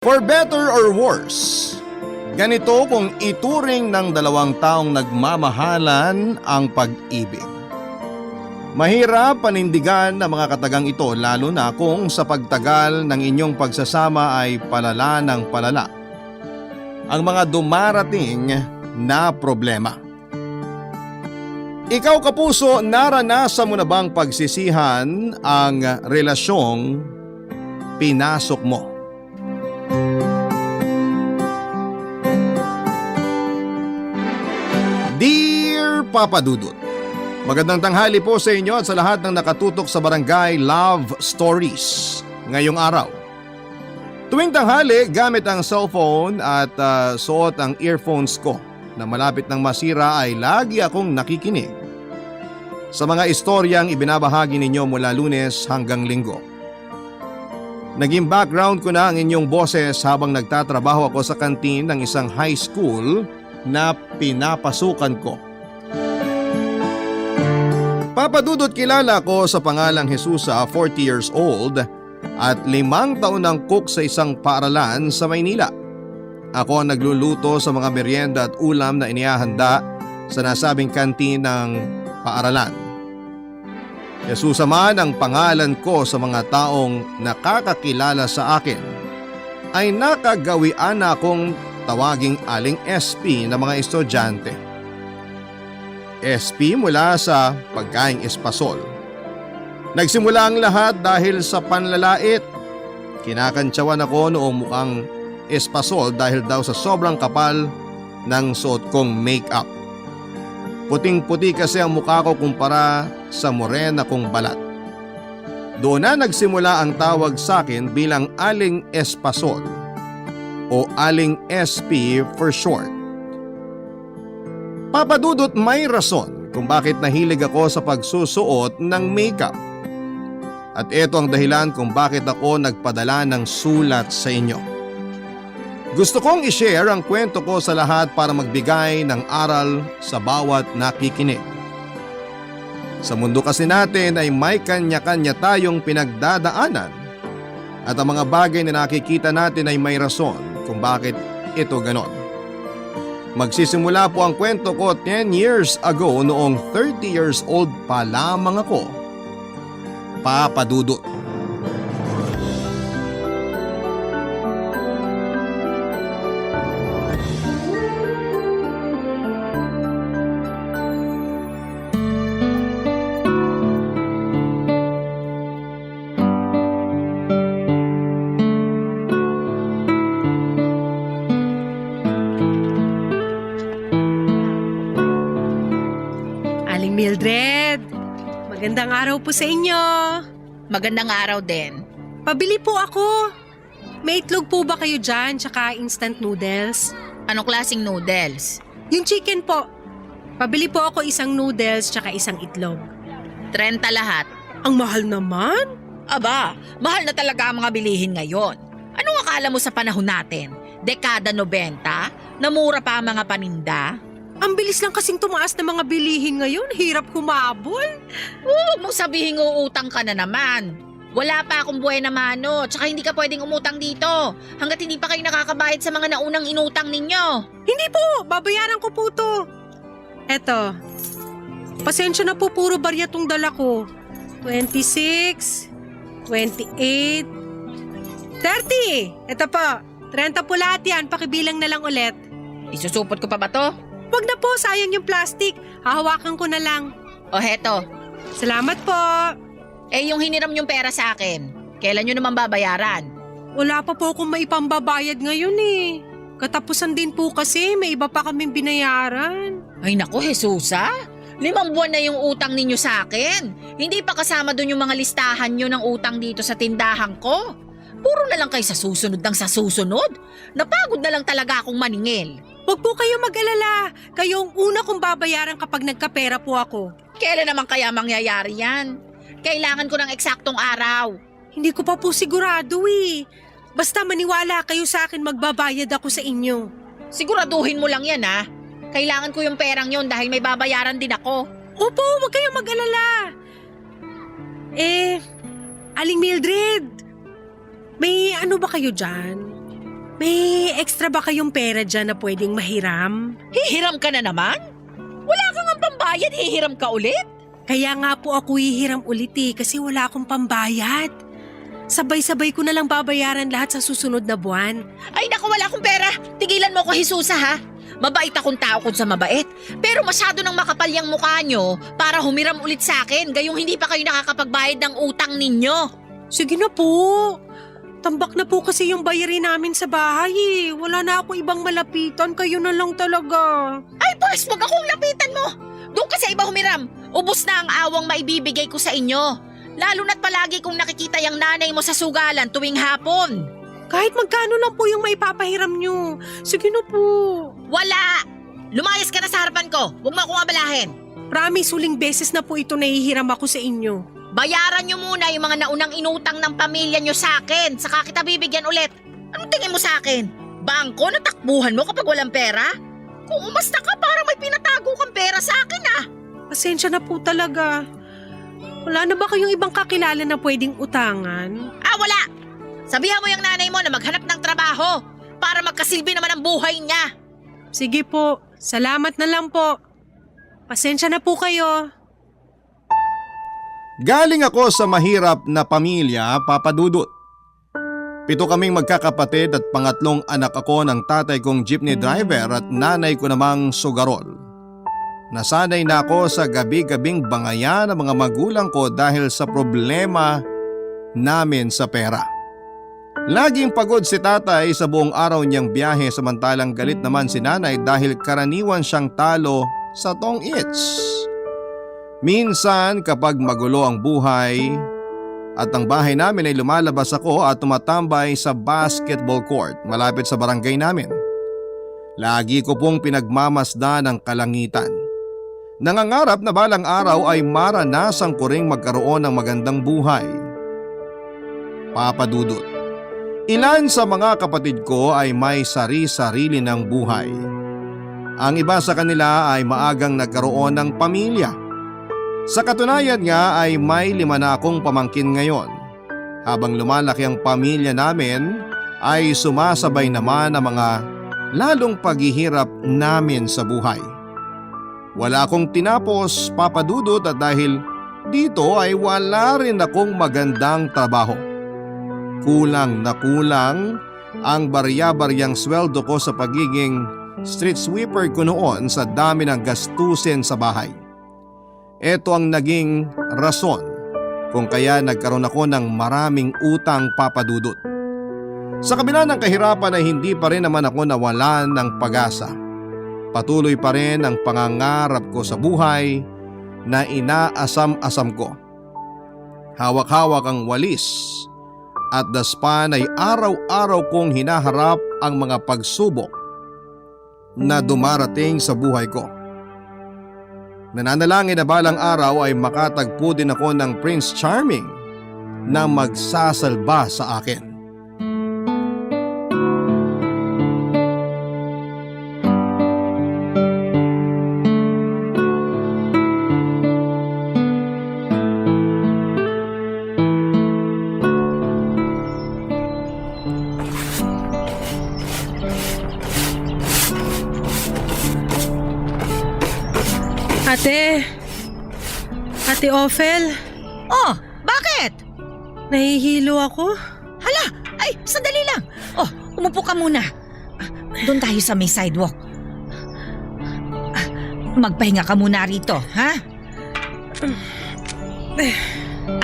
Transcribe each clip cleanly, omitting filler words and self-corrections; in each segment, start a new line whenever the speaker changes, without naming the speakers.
For better or worse, ganito kung ituring ng dalawang taong nagmamahalan ang pag-ibig. Mahirap panindigan ang mga katagang ito lalo na kung sa pagtagal ng inyong pagsasama ay palala ng palala ang mga dumarating na problema. Ikaw kapuso, naranasan mo na bang pagsisihan ang relasyong pinasok mo? Dear Papa Dudut, magandang tanghali po sa inyo at sa lahat ng nakatutok sa Barangay Love Stories ngayong araw. Tuwing tanghali, gamit ang cellphone at suot ang earphones ko na malapit ng masira ay lagi akong nakikinig sa mga istoryang ibinabahagi ninyo mula Lunes hanggang Linggo. Naging background ko na ang inyong boses habang nagtatrabaho ako sa kantin ng isang high school na pinapasukan ko. Papa Dudut, kilala ko sa pangalang Jesusa, 40 years old at 5 taon ng cook sa isang paaralan sa Maynila. Ako ang nagluluto sa mga merienda at ulam na inihahanda sa nasabing kantin ng paaralan. Jesusa man ang pangalan ko sa mga taong nakakakilala sa akin ay nakagawian na akong tawaging Aling SP na mga estudyante. SP mula sa pagkaing espasol. Nagsimula ang lahat dahil sa panlalait. Kinakantsawan ako noong mukhang espasol dahil daw sa sobrang kapal ng suot kong make-up. Puting-puti kasi ang mukha ko kumpara sa morena kong balat. Doon na nagsimula ang tawag sa akin bilang Aling Espasol o Aling SP for short. Papa Dudut, may rason kung bakit nahilig ako sa pagsusuot ng makeup. At ito ang dahilan kung bakit ako nagpadala ng sulat sa inyo. Gusto kong i-share ang kwento ko sa lahat para magbigay ng aral sa bawat nakikinig. Sa mundo kasi natin ay may kanya-kanya tayong pinagdadaanan at ang mga bagay na nakikita natin ay may rason kung bakit ito ganon. Magsisimula po ang kwento ko 10 years ago noong 30 years old pa lamang ako. Papa Dudut.
Aling Mildred, magandang araw po sa inyo.
Magandang araw din.
Pabili po ako. May itlog po ba kayo dyan, tsaka instant noodles?
Anong klaseng noodles?
Yung chicken po. Pabili po ako isang noodles, tsaka isang itlog.
30 lahat.
Ang mahal naman.
Aba, mahal na talaga ang mga bilihin ngayon. Anong akala mo sa panahon natin? Dekada 90? Namura pa ang mga paninda?
Ang bilis lang kasing tumaas ng mga bilihin ngayon. Hirap kumabol.
Huwag mong sabihin uutang ka na naman. Wala pa akong buhay na mano, tsaka hindi ka pwedeng umutang dito hanggat hindi pa kayo nakakabayad sa mga naunang inutang ninyo.
Hindi po, babayaran ko po to. Eto, pasensya na po, puro barya tong dala ko. 26, 28, 30. Eto po, 30 po lahat yan, pakibilang na lang ulit.
Isusupot ko pa ba to?
Wag na po, sayang yung plastic. Hahawakan ko na lang.
O heto,
Salamat po.
yung hiniram yung pera sa akin, kailan nyo naman babayaran?
Wala pa po akong maipambabayad ngayon eh. Katapusan din po kasi, may iba pa kaming binayaran.
Ay naku, Jesusa! 5 buwan na yung utang ninyo sa akin. Hindi pa kasama dun yung mga listahan nyo ng utang dito sa tindahan ko. Puro na lang kayo sa susunod ng sa susunod. Napagod na lang talaga akong maningil.
Huwag po kayo mag-alala. Kayo ang una kong babayaran kapag nagkapera po ako.
Kailan naman kaya mangyayari yan? Kailangan ko ng eksaktong araw.
Hindi ko pa po sigurado eh. Basta maniwala kayo sa akin, magbabayad ako sa inyo.
Siguraduhin mo lang yan ha. Kailangan ko yung perang yon dahil may babayaran din ako.
Opo, huwag kayong mag-alala. Aling Mildred, may ano ba kayo dyan? May extra ba kayong pera dyan na pwedeng mahiram?
Hihiram ka na naman? Wala kang ang pambayad, hihiram ka ulit?
Kaya nga po ako hihiram ulit kasi wala akong pambayad. Sabay-sabay ko na lang babayaran lahat sa susunod na buwan.
Ay naku, wala akong pera. Tigilan mo ko, Jesusa, ha? Mabait akong tao kung sa mabait. Pero masyado nang makapal yung mukha nyo para humiram ulit sa akin gayong hindi pa kayo nakakapagbayad ng utang ninyo.
Sige na po. Tambak na po kasi yung bayarin namin sa bahay Wala na ako ibang malapitan, kayo na lang talaga.
Ay, boss, wag akong lapitan mo. Doon ka sa iba humiram. Ubus na ang awang maibibigay ko sa inyo. Lalo na't palagi kong nakikita yung nanay mo sa sugalan tuwing hapon.
Kahit magkano lang po yung maipapahiram nyo. Sige na po.
Wala! Lumayas ka na sa harapan ko. Huwag mo akong abalahin.
Promise, huling beses na po ito nahihiram ako sa inyo.
Bayaran nyo muna yung mga naunang inutang ng pamilya nyo sa akin. Saka kita bibigyan ulit. Anong tingin mo sa akin? Bangko na takbuhan mo kapag walang pera? Kung umasta ka, parang may pinatago kang pera sa akin ah.
Pasensya na po talaga. Wala na ba kayong ibang kakilala na pwedeng utangan?
Ah, wala! Sabihan mo yung nanay mo na maghanap ng trabaho para magkasilbi naman ang buhay niya.
Sige po, salamat na lang po. Pasensya na po kayo.
Galing ako sa mahirap na pamilya, Papa Dudut. 7 kaming magkakapatid at pangatlong anak ako ng tatay kong jeepney driver at nanay ko namang sugarol. Nasanay na ako sa gabi-gabing bangayan ng mga magulang ko dahil sa problema namin sa pera. Laging pagod si tatay sa buong araw niyang biyahe samantalang galit naman si nanay dahil karaniwan siyang talo sa tong its. Minsan kapag magulo ang buhay at ang bahay namin ay lumalabas ako at tumatambay sa basketball court malapit sa barangay namin. Lagi ko pong pinagmamasdan ang kalangitan. Nangangarap na balang araw ay maranasan ko ring magkaroon ng magandang buhay. Papa Dudut, ilan sa mga kapatid ko ay may sari-sarili ng buhay. Ang iba sa kanila ay maagang nagkaroon ng pamilya. Sa katunayan nga ay may 5 na akong pamangkin ngayon. Habang lumalaki ang pamilya namin ay sumasabay naman ang mga lalong paghihirap namin sa buhay. Wala akong tinapos, Papa Dudut, at dahil dito ay wala rin akong magandang trabaho. Kulang na kulang ang barya-baryang sweldo ko sa pagiging street sweeper ko noon sa dami ng gastusin sa bahay. Ito ang naging rason kung kaya nagkaroon ako ng maraming utang, Papa Dudut. Sa kabila ng kahirapan ay hindi pa rin naman ako nawalan ng pag-asa. Patuloy pa rin ang pangangarap ko sa buhay na inaasam-asam ko. Hawak-hawak ang walis at daspan ay araw-araw kong hinaharap ang mga pagsubok na dumarating sa buhay ko. Nananalangin na balang araw ay makatagpo din ako ng Prince Charming na magsasalba sa akin.
Ate Ophel,
Oh, bakit?
nahihilo ako.
Hala, ay, sandali lang. Oh, umupo ka muna. Doon tayo sa may sidewalk. Magpahinga ka muna rito, ha?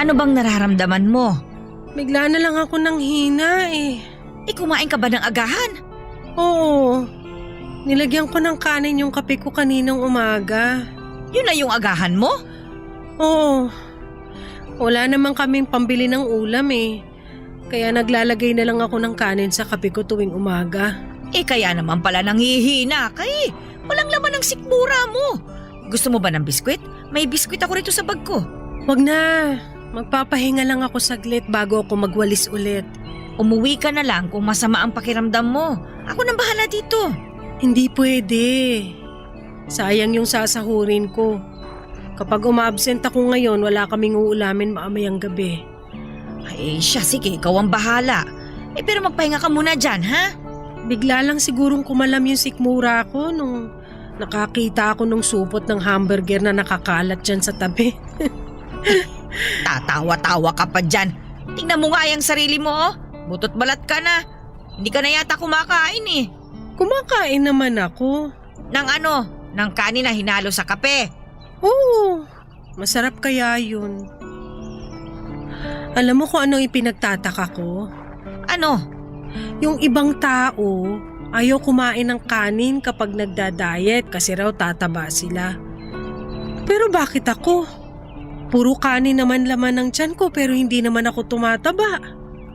Ano bang nararamdaman mo?
Bigla na lang ako nang hina
Kumain ka ba ng agahan?
Oo, nilagyan ko ng kanin yung kape ko kaninang umaga.
Yun na yung agahan mo?
Oo, wala naman kaming pambili ng ulam Kaya naglalagay na lang ako ng kanin sa kape ko tuwing umaga.
Kaya naman pala nanghihina ka Walang laman ng sikmura mo. Gusto mo ba ng biskwit? May biskwit ako rito sa bag ko.
Wag na, magpapahinga lang ako saglit bago ako magwalis ulit.
Umuwi ka na lang kung masama ang pakiramdam mo. Ako nang bahala dito.
Hindi pwede. Sayang yung sasahurin ko. Kapag umabsent ako ngayon, wala kaming uulamin maamayang gabi.
Ay siya, sige, ikaw ang bahala. Pero magpahinga ka muna dyan, ha?
Bigla lang sigurong kumalam yung sikmura ko nung nakakita ako nung supot ng hamburger na nakakalat dyan sa tabi.
Tatawa-tawa ka pa dyan. Tingnan mo nga yung sarili mo, oh. Butot balat ka na. Hindi ka na yata kumakain eh.
Kumakain naman ako.
Ng kanin na hinalo sa kape.
Oo, masarap kaya yun. Alam mo kung ano ipinagtataka ko?
Ano?
Yung ibang tao, ayaw kumain ng kanin kapag nagda-diet kasi raw tataba sila. Pero bakit ako? Puro kanin naman laman ng tiyan ko pero hindi naman ako tumataba.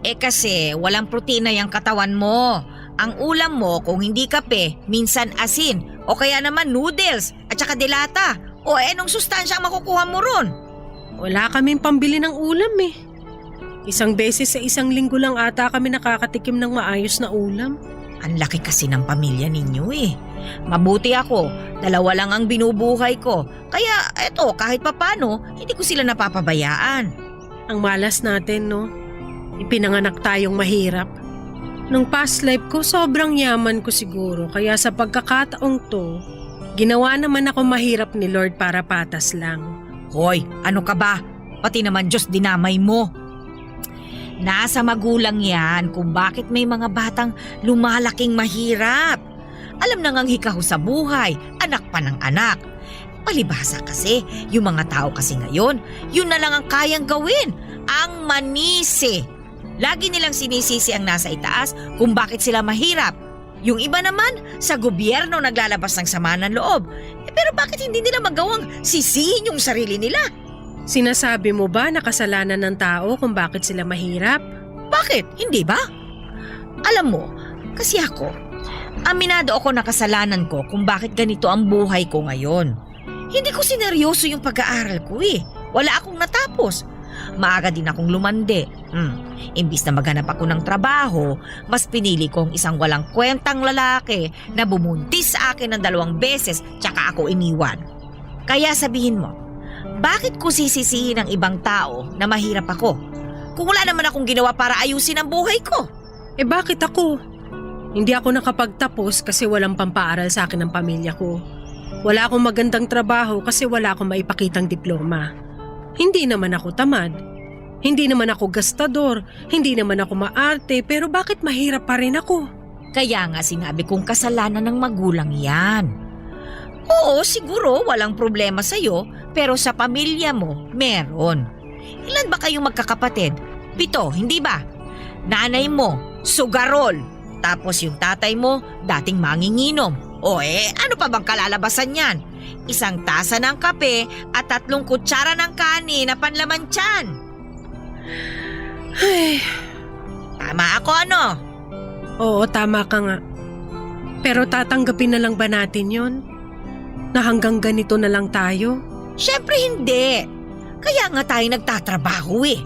Kasi walang protina yung katawan mo. Ang ulam mo kung hindi kape, minsan asin o kaya naman noodles at saka delata. O anong sustansya ang makukuha mo ron?
Wala kaming pambili ng ulam eh. Isang beses sa isang linggo lang ata kami nakakatikim ng maayos na ulam.
Ang laki kasi ng pamilya ninyo eh. Mabuti ako, 2 lang ang binubuhay ko. Kaya eto kahit papano, hindi ko sila napapabayaan.
Ang malas natin no, ipinanganak tayong mahirap. Nung past life ko sobrang yaman ko siguro kaya sa pagkakataong to, ginawa naman ako mahirap ni Lord para patas lang.
Hoy, ano ka ba? Pati naman Diyos dinamay mo. Nasa magulang yan kung bakit may mga batang lumalaking mahirap. Alam na ngang hikaho sa buhay, anak pa ng anak. Palibhasa kasi, yung mga tao kasi ngayon, yun na lang ang kayang gawin, ang manisi. Lagi nilang sinisisi ang nasa itaas kung bakit sila mahirap. Yung iba naman, sa gobyerno naglalabas ng sama ng loob. Pero bakit hindi nila magawang sisihin yung sarili nila?
Sinasabi mo ba na kasalanan ng tao kung bakit sila mahirap?
Bakit? Hindi ba? Alam mo, kasi ako, aminado ako na kasalanan ko kung bakit ganito ang buhay ko ngayon. Hindi ko sineryoso yung pag-aaral ko eh. Wala akong natapos. Maaga din akong lumande. Imbis na maghanap ako ng trabaho, mas pinili kong isang walang kwentang lalaki na bumuntis sa akin ng 2 beses tsaka ako iniwan. Kaya sabihin mo, bakit ko sisisihin ng ibang tao na mahirap ako? Kung wala naman akong ginawa para ayusin ang buhay ko.
Bakit ako? Hindi ako nakapagtapos kasi walang pampaaral sa akin ng pamilya ko. Wala akong magandang trabaho kasi wala akong maipakitang diploma. Hindi naman ako tamad. Hindi naman ako gastador. Hindi naman ako maarte pero bakit mahirap pa rin ako?
Kaya nga sinabi kong kasalanan ng magulang yan. Oo, siguro walang problema sa'yo, pero sa pamilya mo, meron. Ilan ba kayong magkakapatid? 7, hindi ba? Nanay mo, sugarol. Tapos yung tatay mo, dating manginginom. Ano pa bang kalalabasan yan? 1 tasa ng kape at 3 kutsara ng kanin na panlaman tiyan.
Ay,
Tama ako ano?
oo, tama ka nga. Pero tatanggapin na lang ba natin yon? Na hanggang ganito na lang tayo?
Siyempre hindi. Kaya nga tayo nagtatrabaho eh.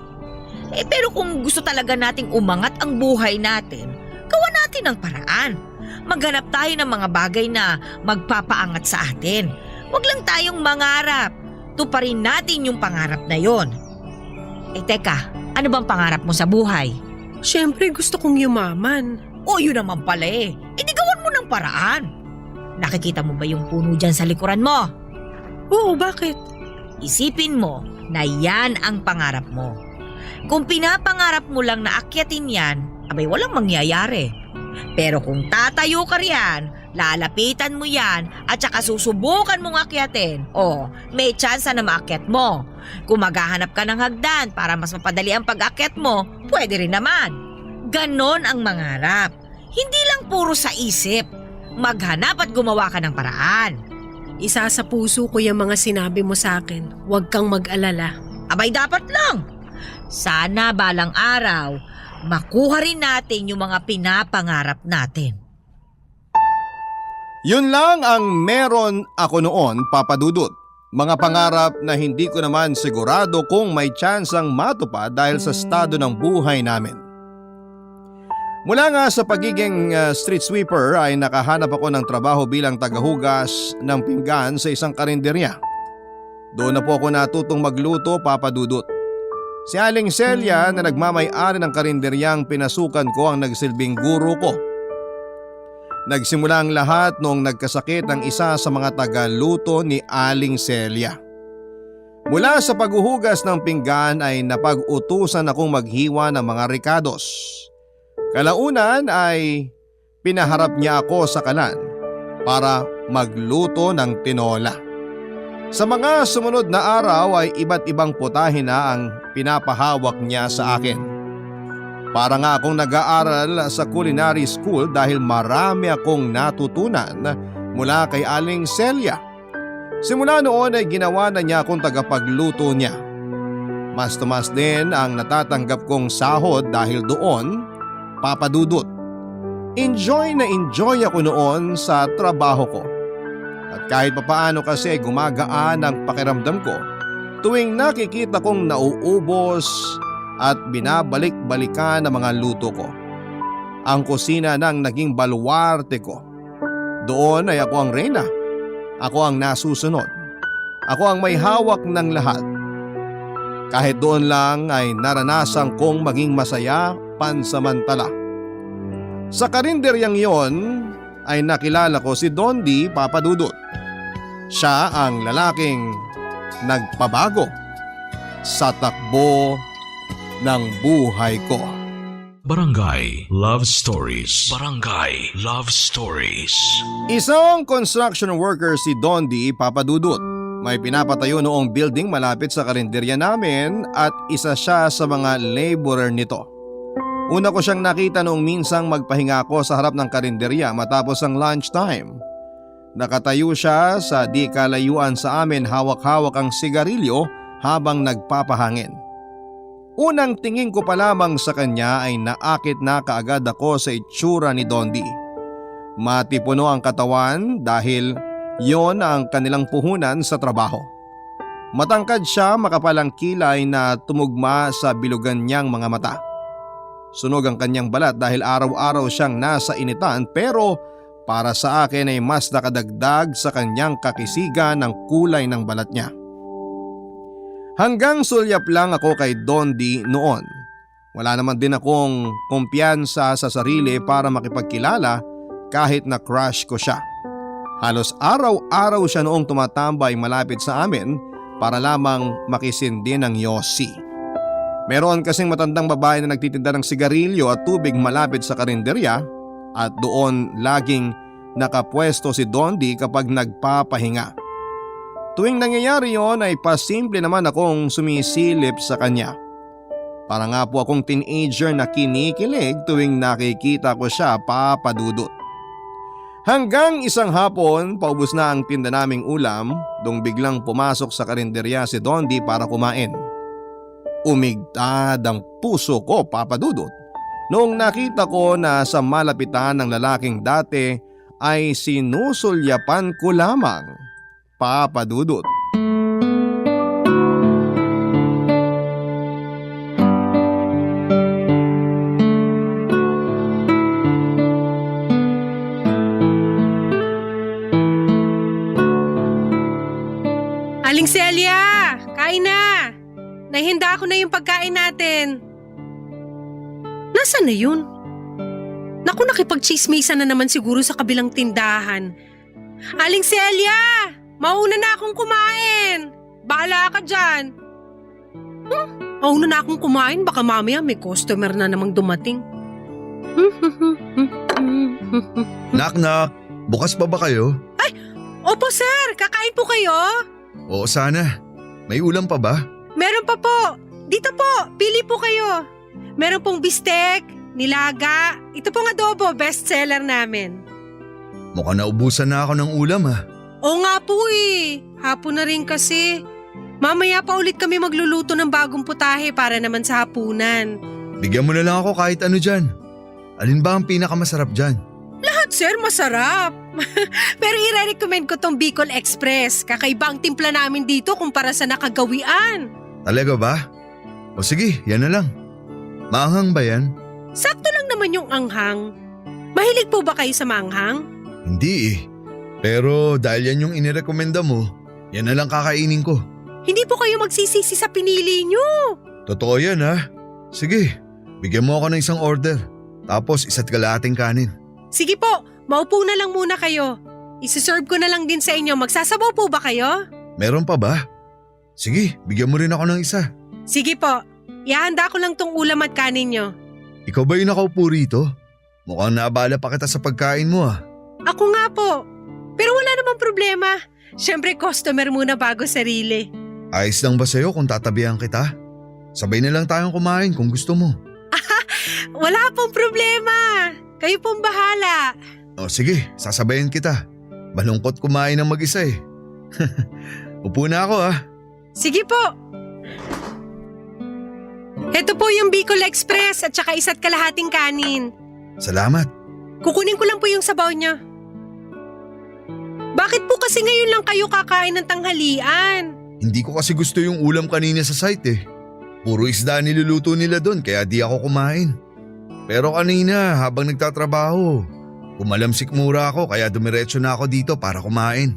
Pero kung gusto talaga nating umangat ang buhay natin, gawa natin ang paraan. Maghanap tayo ng mga bagay na magpapaangat sa atin. Huwag lang tayong mangarap. Tuparin natin yung pangarap na yon. Teka, ano bang pangarap mo sa buhay?
Siyempre gusto kong yumaman.
Yun naman pala eh. Di gawan mo ng paraan. Nakikita mo ba yung puno dyan sa likuran mo?
Oo, bakit?
Isipin mo na yan ang pangarap mo. Kung pinapangarap mo lang na akyatin yan, abay walang mangyayari. Pero kung tatayo ka riyan, lalapitan mo yan at saka susubukan mong akyatin, may tsansa na maakyat mo. Kung maghahanap ka ng hagdan para mas mapadali ang pag-akyat mo, pwede rin naman. Ganon ang mangarap. Hindi lang puro sa isip. Maghanap at gumawa ka ng paraan.
Isa sa puso ko yung mga sinabi mo sa akin. Huwag kang mag-alala.
Abay dapat lang. Sana balang araw, makuha rin natin yung mga pinapangarap natin.
Yun lang ang meron ako noon, Papa Dudut. Mga pangarap na hindi ko naman sigurado kung may tsansang matupad dahil sa estado ng buhay namin. Mula nga sa pagiging street sweeper ay nakahanap ako ng trabaho bilang tagahugas ng pinggan sa isang karinderya. Doon na po ako natutong magluto, Papa Dudut. Si Aling Celia na nagmamay-ari ng karinderyang pinasukan ko ang nagsilbing guro ko. Nagsimula ang lahat noong nagkasakit ang isa sa mga tagaluto ni Aling Celia. Mula sa paghuhugas ng pinggan ay napag-utusan akong maghiwa ng mga ricados. Kalaunan ay pinaharap niya ako sa kalan para magluto ng tinola. Sa mga sumunod na araw ay iba't ibang putahe na ang pinapahawak niya sa akin. Para nga akong nag-aaral sa culinary school dahil marami akong natutunan mula kay Aling Celia. Simula noon ay ginawa na niya akong tagapagluto niya. Mas tumas din ang natatanggap kong sahod dahil doon, Papa Dudut. Enjoy na enjoy ako noon sa trabaho ko. At kahit papaano kasi gumagaan ang pakiramdam ko tuwing nakikita kong nauubos at binabalik-balikan ang mga luto ko. Ang kusina nang naging baluarte ko. Doon ay ako ang reyna. Ako ang nasusunod. Ako ang may hawak ng lahat. Kahit doon lang ay naranasan kong maging masaya pansamantala. Sa karinderyang yon ay nakilala ko si Dondi Papa Dudut. Siya ang lalaking nagpabago sa takbo ng buhay ko.
Barangay Love Stories. Barangay Love Stories.
Isang construction worker si Dondi Papa Dudut. May pinapatayo noong building malapit sa karinderya namin at isa siya sa mga laborer nito. Una ko siyang nakita noong minsang magpahinga ako sa harap ng karinderya matapos ang lunchtime. Nakatayo siya sa di kalayuan sa amin, hawak-hawak ang sigarilyo habang nagpapahangin. Unang tingin ko pa lamang sa kanya ay naakit na kaagad ako sa itsura ni Dondi. Matipuno ang katawan dahil yon ang kanilang puhunan sa trabaho. Matangkad siya, makapalang kilay na tumugma sa bilugan niyang mga mata. Sunog ang kanyang balat dahil araw-araw siyang nasa initan, pero para sa akin ay mas nakadagdag sa kanyang kakisigan ng kulay ng balat niya. Hanggang sulyap lang ako kay Dondi noon. Wala naman din akong kumpiyansa sa sarili para makipagkilala kahit na crush ko siya. Halos araw-araw siya noong tumatambay malapit sa amin para lamang makisindi ng yosi. Meron kasing matandang babae na nagtitinda ng sigarilyo at tubig malapit sa karinderya at doon laging nakapwesto si Dondi kapag nagpapahinga. Tuwing nangyayari yon ay pasimple naman akong sumisilip sa kanya. Para nga po akong teenager na kinikilig tuwing nakikita ko siya, Papa Dudut. Hanggang isang hapon, paubos na ang tinda naming ulam, dong biglang pumasok sa karinderya si Dondi para kumain. Umigtad ang puso ko, Papa Dudut, noong nakita ko na sa malapitan ng lalaking dati ay sinusulyapan ko lamang, Papa Dudut.
Aling Celia, kain na! Nahihanda ko na yung pagkain natin. Nasaan na yun? Naku, nakipagchismisan na naman siguro sa kabilang tindahan. Aling Celia! Mauna na akong kumain! Bahala ka dyan! Mauna na akong kumain, baka mamaya may customer na namang dumating.
Knock-knock, bukas pa ba kayo?
Opo sir, kakain po kayo?
Oo sana. May ulam pa ba?
Meron pa po. Dito po, pili po kayo. Meron pong bistek, nilaga. Ito pong adobo, bestseller namin.
Mukhang naubusan na ako ng ulam ha.
Oo nga po eh. Hapon na rin kasi. Mamaya pa ulit kami magluluto ng bagong putahe para naman sa hapunan.
Bigyan mo na lang ako kahit ano dyan. Alin ba ang pinakamasarap dyan?
Lahat sir, masarap. Pero i-recommend ko tong Bicol Express. Kakaiba ang timpla namin dito kumpara sa nakagawian.
Talaga ba? O sige, yan na lang. Maanghang ba yan?
Sakto lang naman yung anghang. Mahilig po ba kayo sa maanghang?
Hindi eh. Pero dahil yan yung inirekomenda mo, yan na lang kakainin ko.
Hindi po kayo magsisisi sa pinili nyo.
Totoo yan ha. Sige, bigyan mo ako ng isang order. Tapos isa't kalahating kanin.
Sige po, Maupo na lang muna kayo. Isi-serve ko na lang din sa inyo. Magsasabaw po ba kayo?
Meron pa ba? Sige, bigyan mo rin ako ng isa.
Sige po. Ihanda ko lang tong ulam at kanin nyo.
Ikaw ba yung nakaupo rito? Mukhang naabala pa kita sa pagkain mo ah.
Ako nga po. Pero wala namang problema. Siyempre customer muna bago sarili.
Ayos lang ba sa'yo kung tatabihan kita? Sabay na lang tayong kumain kung gusto mo.
Wala pong problema. Kayo pong bahala.
O sige, sasabayan kita. Malungkot kumain ng mag-isa eh. Upo na ako ah.
Sige po. Ito po yung Bicol Express at saka isa't kalahating kanin.
Salamat.
Kukunin ko lang po yung sabaw niya. Bakit po kasi ngayon lang kayo kakain ng tanghalian?
Hindi ko kasi gusto yung ulam kanina sa site eh. Puro isda niluluto nila doon kaya di ako kumain. Pero kanina habang nagtatrabaho, kumalamsik mura ako kaya dumiretso na ako dito para kumain.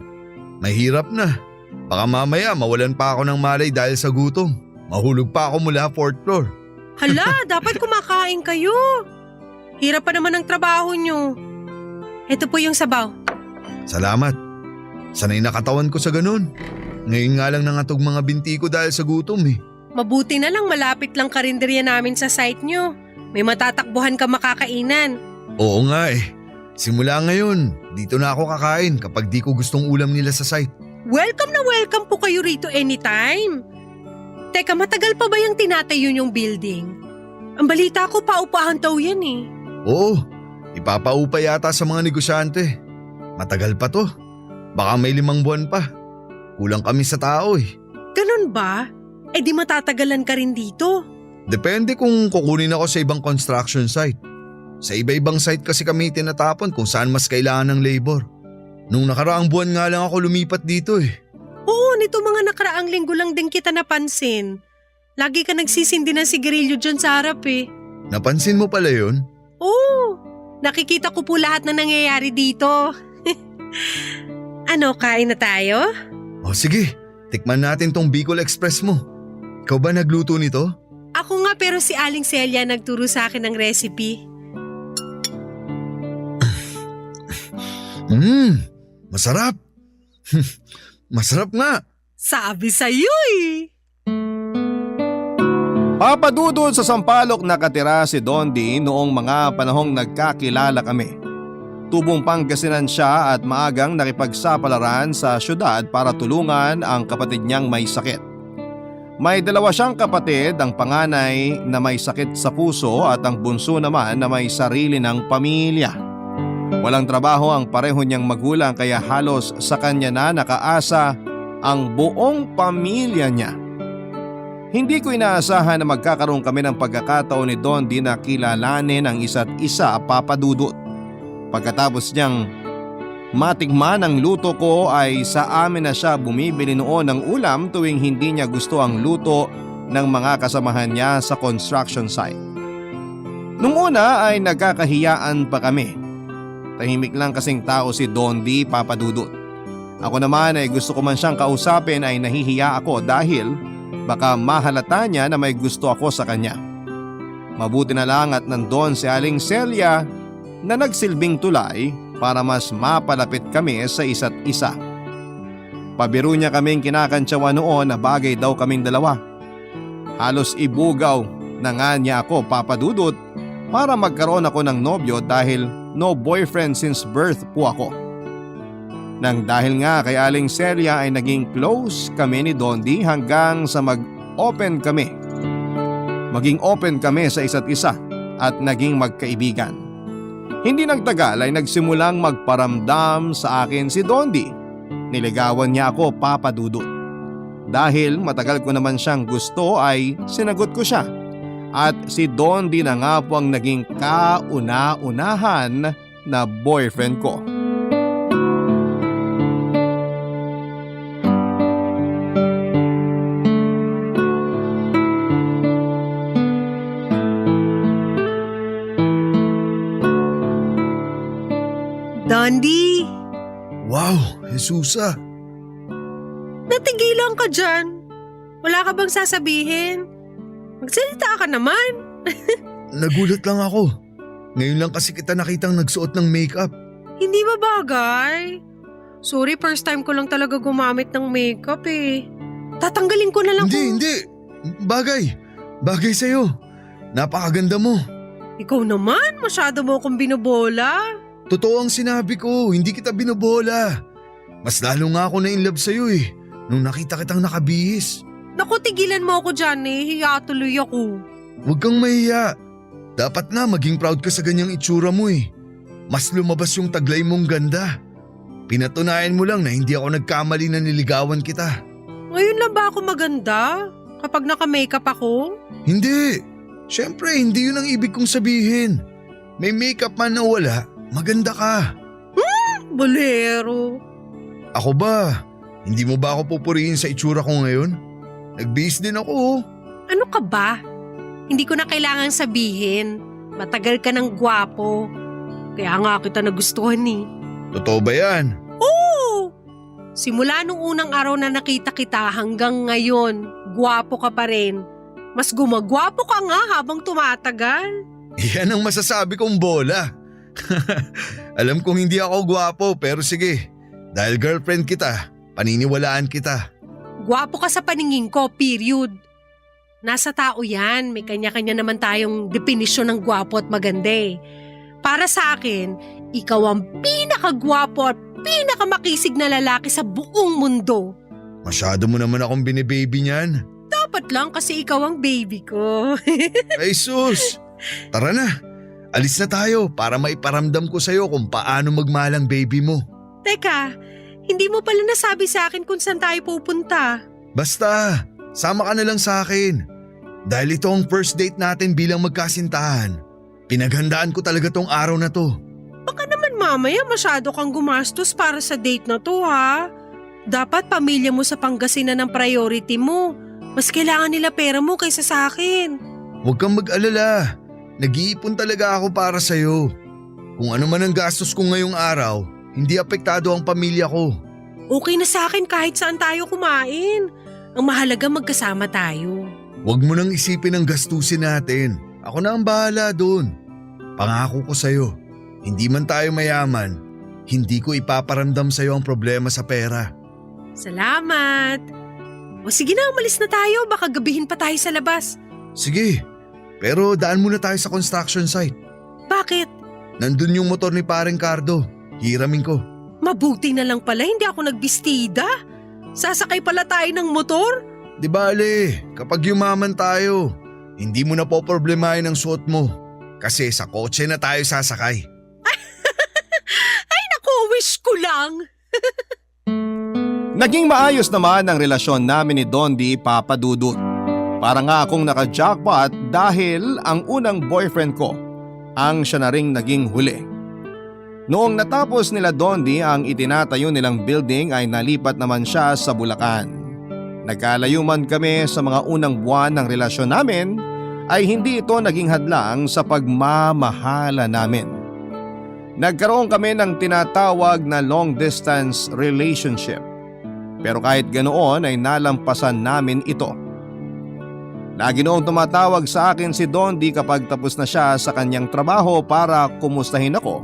Mahirap na. Baka mamaya mawalan pa ako ng malay dahil sa gutom. Mahulog pa ako mula 4th floor.
Hala, dapat kumakain kayo. Hirap pa naman ang trabaho nyo. Ito po yung sabaw.
Salamat. Sanay na katawan ko sa ganun. Ngayon nga lang nangatog mga binti ko dahil sa gutom eh.
Mabuti na lang malapit lang karinderya namin sa site nyo. May matatakbuhan ka makakainan.
Oo nga eh. Simula ngayon, dito na ako kakain kapag di ko gustong ulam nila sa site.
Welcome na welcome po kayo rito anytime. Teka, matagal pa ba yung tinatayo yung building? Ang balita ko paupahan daw yan eh.
Oo, ipapaupa yata sa mga negosyante. Matagal pa to. Baka may 5 buwan pa. Kulang kami sa tao eh.
Ganun ba? Eh di matatagalan ka rin dito.
Depende kung kukunin ako sa ibang construction site. Sa iba-ibang site kasi kami tinatapon kung saan mas kailangan ng labor. Nung nakaraang buwan nga lang ako lumipat dito eh.
Oo, nito mga nakaraang linggo lang din kita napansin. Lagi ka nagsisindi ng sigarilyo dyan sa harap eh.
Napansin mo pala yun?
Oo, nakikita ko po lahat na nangyayari dito. Ano, kain na tayo?
O sige, tikman natin tong Bicol Express mo. Ikaw ba nagluto nito?
Ako nga pero si Aling Celia nagturo sa akin ng recipe.
Masarap. Masarap nga.
Sabi sa'yo eh.
Papadudod sa Sampaloc nakatira si Dondi noong mga panahong nagkakilala kami. Tubong Pangasinan siya at maagang nakipagsapalaran sa syudad para tulungan ang kapatid niyang may sakit. May 2 siyang kapatid, ang panganay na may sakit sa puso at ang bunso naman na may sarili ng pamilya. Walang trabaho ang pareho niyang magulang kaya halos sa kanya na nakaasa ang buong pamilya niya. Hindi ko inaasahan na magkakaroon kami ng pagkakataon ni Dondi na kilalanin ang isa't isa, papadudot. Pagkatapos niyang matikman ang luto ko ay sa amin na siya bumibili noon ng ulam tuwing hindi niya gusto ang luto ng mga kasamahan niya sa construction site. Nung una ay nagkakahiyaan pa kami. Tahimik lang kasing tao si Dondi, papadudot. Ako naman ay gusto ko man siyang kausapin ay nahihiya ako dahil baka mahalata niya na may gusto ako sa kanya. Mabuti na lang at nandun si Aling Celia na nagsilbing tulay para mas mapalapit kami sa isa't isa. Pabiro niya kaming kinakantsawa noon na bagay daw kaming dalawa. Halos ibugaw na nga niya ako, papadudot, para magkaroon ako ng nobyo dahil no boyfriend since birth po ako. Nang dahil nga kay Aling Celia ay naging close kami ni Dondi hanggang sa maging open kami sa isa't isa at naging magkaibigan. Hindi nagtagal ay nagsimulang magparamdam sa akin si Dondi. Niligawan niya ako, papadudot. Dahil matagal ko naman siyang gusto ay sinagot ko siya. At si Dondi na nga po ang naging kauna-unahan na boyfriend ko.
Dondi,
Wow, Jesusa.
natigilan ka dyan. Wala ka bang sasabihin? Magsalita ka naman.
Nagulat lang ako. Ngayon lang kasi kita nakitang nagsuot ng makeup.
Hindi ba bagay? Sorry, first time ko lang talaga gumamit ng makeup eh. Tatanggalin ko na lang
Hindi. Bagay. Bagay sa'yo. Napakaganda mo.
Ikaw naman, masyado mo akong binobola.
Totoo ang sinabi ko, hindi kita binobola. Mas lalo nga ako na-inlove sa'yo eh, nung nakita kitang nakabihis.
Naku, tigilan mo ako dyan eh. Hiya tuloy ako.
Huwag kang mahiya. Dapat na maging proud ka sa ganyang itsura mo eh. Mas lumabas yung taglay mong ganda. Pinatunayan mo lang na hindi ako nagkamali na niligawan kita.
Ngayon lang ba ako maganda? Kapag naka-makeup ako?
Hindi. Siyempre, hindi yun ang ibig kong sabihin. May makeup man na wala, maganda ka.
Bolero.
Ako ba? Hindi mo ba ako pupurihin sa itsura ko ngayon? Nagbihis din ako oh.
Ano ka ba? Hindi ko na kailangang sabihin. Matagal ka ng gwapo. Kaya nga kita nagustuhan eh.
Totoo ba yan?
Oo! Simula nung unang araw na nakita kita hanggang ngayon, gwapo ka pa rin. Mas gumagwapo ka nga habang tumatagal.
Yan ang masasabi kong bola. Alam kong hindi ako gwapo pero sige. Dahil girlfriend kita, paniniwalaan kita.
Gwapo ka sa paningin ko, period. Nasa tao yan, may kanya-kanya naman tayong definisyon ng gwapo at maganda eh. Para sa akin, ikaw ang pinakagwapo at pinakamakisig na lalaki sa buong mundo.
Masyado mo naman akong binibaby niyan.
Dapat lang kasi ikaw ang baby ko.
Ay sus! Tara na, alis na tayo para maiparamdam ko sa'yo kung paano magmahal ang baby mo.
Teka, hindi mo pala nasabi sa akin kung saan tayo pupunta.
Basta, sama ka na lang sa akin. Dahil ito ang first date natin bilang magkasintahan. Pinaghandaan ko talaga tong araw na to.
Baka naman mamaya masyado kang gumastos para sa date na to ha. Dapat pamilya mo sa Pangasinan ng priority mo. Mas kailangan nila pera mo kaysa sa akin.
Huwag kang mag-alala. Nag-iipon talaga ako para sa'yo. Kung ano man ang gastos ko ngayong araw, hindi apektado ang pamilya ko.
Okay na sa akin kahit saan tayo kumain. Ang mahalaga magkasama tayo.
Huwag mo nang isipin ang gastusin natin. Ako na ang bahala doon. Pangako ko sa'yo, hindi man tayo mayaman, hindi ko ipaparamdam sa'yo ang problema sa pera.
Salamat. O sige na, umalis na tayo. Baka gabihin pa tayo sa labas.
Sige, pero daan muna tayo sa construction site.
Bakit?
Nandun yung motor ni Pareng Cardo. Hiramin ko.
Mabuti na lang pala hindi ako nagbistida. Sasakay pala tayo ng motor.
Di bale, kapag yumaman tayo, hindi mo na poproblemahin ang suot mo. Kasi sa kotse na tayo sasakay.
Ay naku, wish ko lang.
Naging maayos naman ang relasyon namin ni Dondi Papa Dudut. Para nga akong naka-jackpot dahil ang unang boyfriend ko ang siya na ring naging huli. Noong natapos nila Dondi ang itinatayo nilang building ay nalipat naman siya sa Bulacan. Nagkalayo man kami sa mga unang buwan ng relasyon namin ay hindi ito naging hadlang sa pagmamahala namin. Nagkaroon kami ng tinatawag na long distance relationship. Pero kahit ganoon ay nalampasan namin ito. Lagi noong tumatawag sa akin si Dondi kapag tapos na siya sa kanyang trabaho para kumustahin ako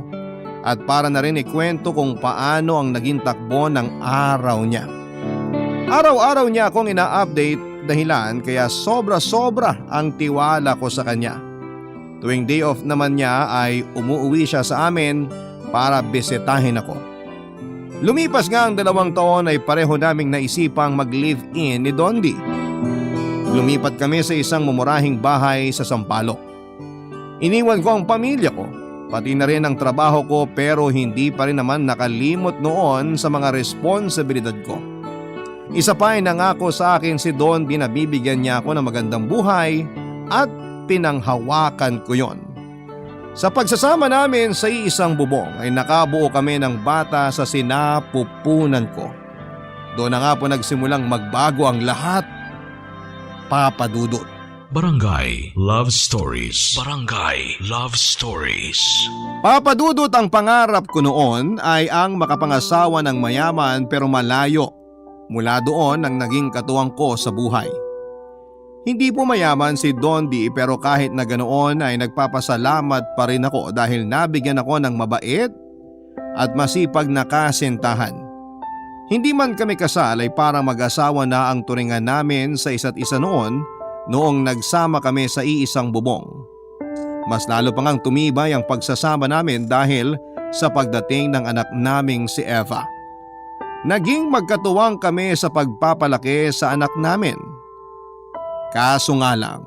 at para na rin ikwento kung paano ang naging takbo ng araw niya. Araw-araw niya akong ina-update dahilan kaya sobra-sobra ang tiwala ko sa kanya. Tuwing day off naman niya ay umuwi siya sa amin para bisitahin ako. Lumipas nga ang 2 taon ay pareho naming naisipang mag-live-in ni Dondi. Lumipat kami sa isang mumurahing bahay sa Sampaloc. Iniwan ko ang pamilya ko, pati na rin ang trabaho ko pero hindi pa rin naman nakalimot noon sa mga responsibilidad ko. Isa pa ay nangako sa akin si Dondi na bibigyan niya ako ng magandang buhay at pinanghawakan ko yon. Sa pagsasama namin sa iisang bubong ay nakabuo kami ng bata sa sinapupunan ko. Doon na nga po nagsimulang magbago ang lahat. Papa Dudut.
Barangay Love Stories. Barangay Love Stories.
Papa Dudut, ang pangarap ko noon ay ang makapangasawa ng mayaman pero malayo. Mula doon ang naging katuwang ko sa buhay. Hindi po mayaman si Dondi pero kahit na ganoon ay nagpapasalamat pa rin ako dahil nabigyan ako ng mabait at masipag na kasintahan. Hindi man kami kasal ay parang mag-asawa na ang turingan namin sa isa't isa noong nagsama kami sa iisang bubong. Mas lalo pa ngang tumibay ang pagsasama namin dahil sa pagdating ng anak naming si Eva. Naging magkatuwang kami sa pagpapalaki sa anak namin. Kaso nga lang,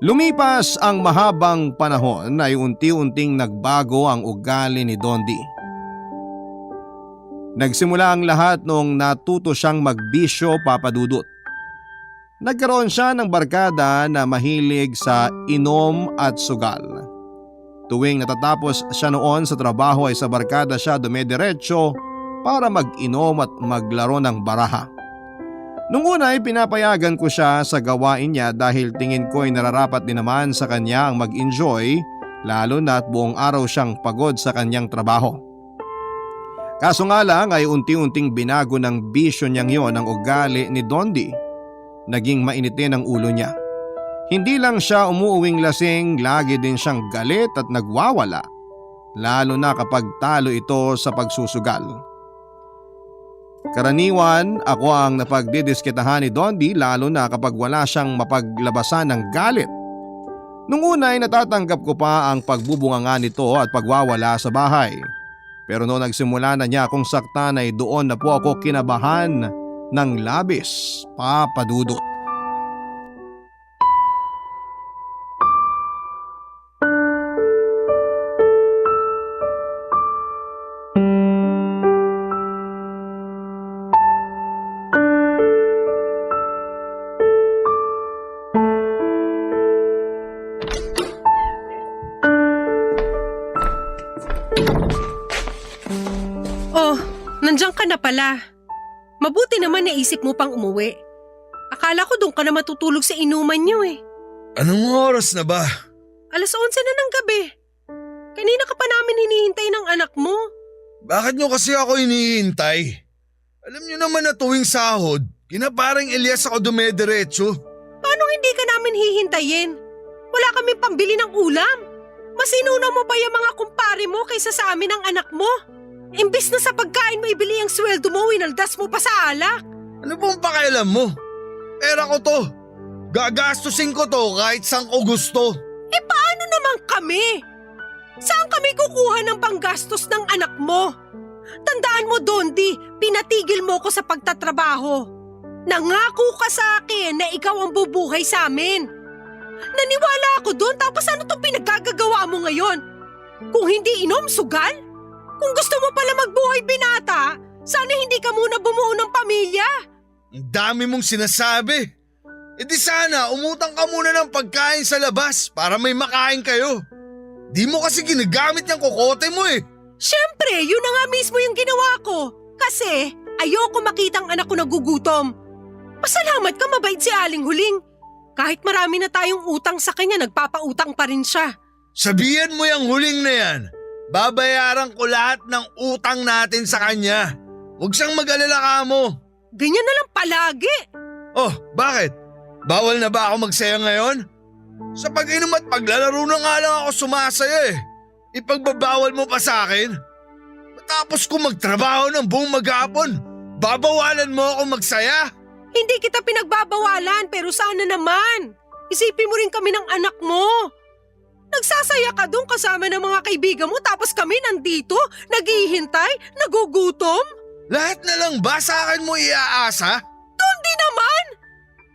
lumipas ang mahabang panahon ay unti-unting nagbago ang ugali ni Dondi. Nagsimula ang lahat noong natuto siyang magbisyo, Papa Dudut. Nagkaroon siya ng barkada na mahilig sa inom at sugal. Tuwing natatapos siya noon sa trabaho ay sa barkada siya dumediretso para mag-inom at maglaro ng baraha. Nung una ay pinapayagan ko siya sa gawain niya dahil tingin ko ay nararapat din naman sa kanya ang mag-enjoy, lalo na at buong araw siyang pagod sa kanyang trabaho. Kaso nga lang ay unti-unting binago ng bisyo niyang yon ang ugali ni Dondi. Naging mainitin ang ulo niya. Hindi lang siya umuuwing lasing, lagi din siyang galit at nagwawala, lalo na kapag talo ito sa pagsusugal. Karaniwan ako ang napagdidiskitahan ni Dondi lalo na kapag wala siyang mapaglabasan ng galit. Nung una ay natatanggap ko pa ang pagbubunganga nito at pagwawala sa bahay. Pero noong nagsimula na niya akong saktan ay doon na po ako kinabahan ng labis, Papa Dudut.
Nandiyan ka na pala. Mabuti naman naisip mo pang umuwi. Akala ko doon ka na matutulog sa inuman niyo eh.
Anong oras na ba?
11:00 na ng gabi. Kanina ka pa namin hinihintay ng anak mo.
Bakit nyo kasi ako hinihintay? Alam nyo naman na tuwing sahod, kina parang Elias ako dumediretso.
Paano hindi ka namin hihintayin? Wala kaming pambili ng ulam. Mas inuna mo pa yung mga kumpare mo kaysa sa amin ang anak mo. Imbis na sa pagkain mo ibili ang sweldo mo, winaldas mo pa sa alak.
Ano pong pakialam mo? Pera ko to. Gagastusin ko to kahit saan ko gusto.
Eh paano naman kami? Saan kami kukuha ng panggastos ng anak mo? Tandaan mo, Dondi, pinatigil mo ko sa pagtatrabaho. Nangako ka sa akin na ikaw ang bubuhay sa amin. Naniwala ako doon, tapos ano tong pinaggagawa mo ngayon? Kung hindi inom, sugal? Kung gusto mo pala magbuhay binata, sana hindi ka muna bumuo ng pamilya.
Ang dami mong sinasabi. E di sana umutang ka muna ng pagkain sa labas para may makain kayo. Di mo kasi ginagamit yung kokote mo eh.
Siyempre, yun na nga mismo yung ginawa ko. Kasi ayoko makitang anak ko nagugutom. Pasalamat ka, mabait si Aling Huling. Kahit marami na tayong utang sa kanya, nagpapautang pa rin siya.
Sabihan mo yung huling na yan. Babayaran ko lahat ng utang natin sa kanya. Huwag siyang mag-alala ka mo.
Ganyan na lang palagi.
Oh, bakit? Bawal na ba ako magsaya ngayon? Sa pag-inom at paglalaro na nga lang ako sumasaya eh. Ipagbabawal mo pa sa akin? Matapos ko magtrabaho ng buong maghapon, babawalan mo ako magsaya?
Hindi kita pinagbabawalan, pero sana naman. Isipin mo rin kami ng anak mo. Nagsasaya ka doon kasama ng mga kaibigan mo, tapos kami nandito, naghihintay, nagugutom?
Lahat na lang ba sa akin mo iaasa?
Dondi naman!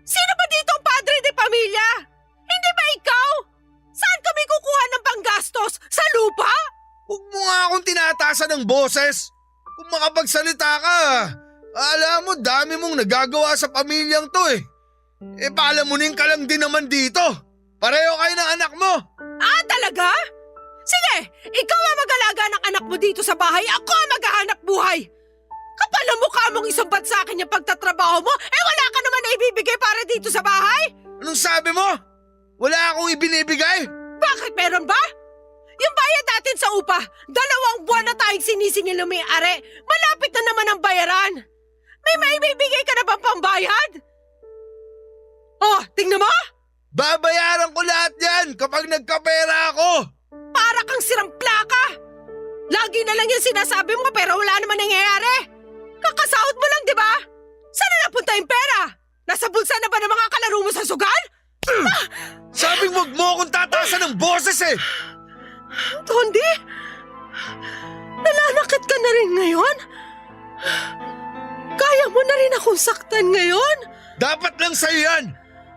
Sino ba dito ang padre de pamilya? Hindi ba ikaw? Saan kami kukuha ng panggastos? Sa lupa?
Huwag mo nga akong tinatasan ng boses. Kung makapagsalita ka, alam mo dami mong nagagawa sa pamilyang to eh. E palamunin ka lang din naman dito. Pareho kayo ng anak mo.
Ah, talaga? Sige, ikaw ang mag-alaga ng anak mo dito sa bahay. Ako ang maghahanap buhay. Kapal ang mukha mong isumbat sa akin yung pagtatrabaho mo, eh wala ka naman na ibibigay para dito sa bahay?
Anong sabi mo? Wala akong ibinibigay?
Bakit meron ba? Yung bayad natin sa upa, 2 buwan na tayong sinisingil ng may-ari. Malapit na naman ang bayaran. May maibibigay ka na bang pambayad? Oh, tingnan mo!
Babayaran ko lahat yan kapag nagkapera ako!
Para kang sirang plaka! Lagi na lang yung sinasabi mo pero wala naman nangyayari. Kakasahod mo lang, di ba? Saan na napunta yung pera? Nasa bulsa na ba ng mga kalaro mo sa sugal?
Sabi mo, wag mo akong tataasan ng boses eh!
Dondi? Nananakit ka na rin ngayon? Kaya mo na rin akong saktan ngayon?
Dapat lang sa'yo yan!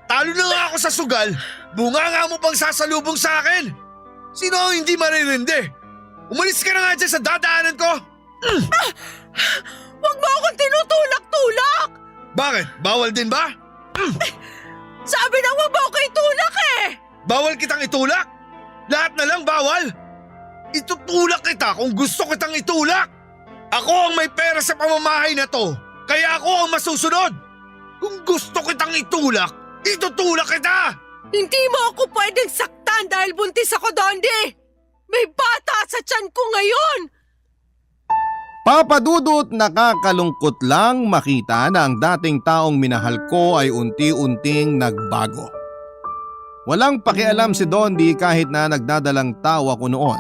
Talo na nga ako sa sugal, bunga nga mo pang sasalubong sa akin! Sino ang hindi maririndi? Umalis ka na nga dyan sa dadaanan ko!
Huwag mo akong tinutulak-tulak!
Bakit? Bawal din ba?
Sabi na huwag mo ako itulak eh!
Bawal kitang itulak? Lahat na lang bawal? Itutulak kita kung gusto kitang itulak! Ako ang may pera sa pamamahay na to, kaya ako ang masusunod! Kung gusto kitang itulak, itutulak kita!
Hindi mo ako pwedeng saktan dahil buntis ako, Dondi! May bata sa tiyan ko ngayon!
Papa Dudut, nakakalungkot lang makita na ang dating taong minahal ko ay unti-unting nagbago. Walang pakialam si Dondi kahit na nagdadalang tawa ko noon.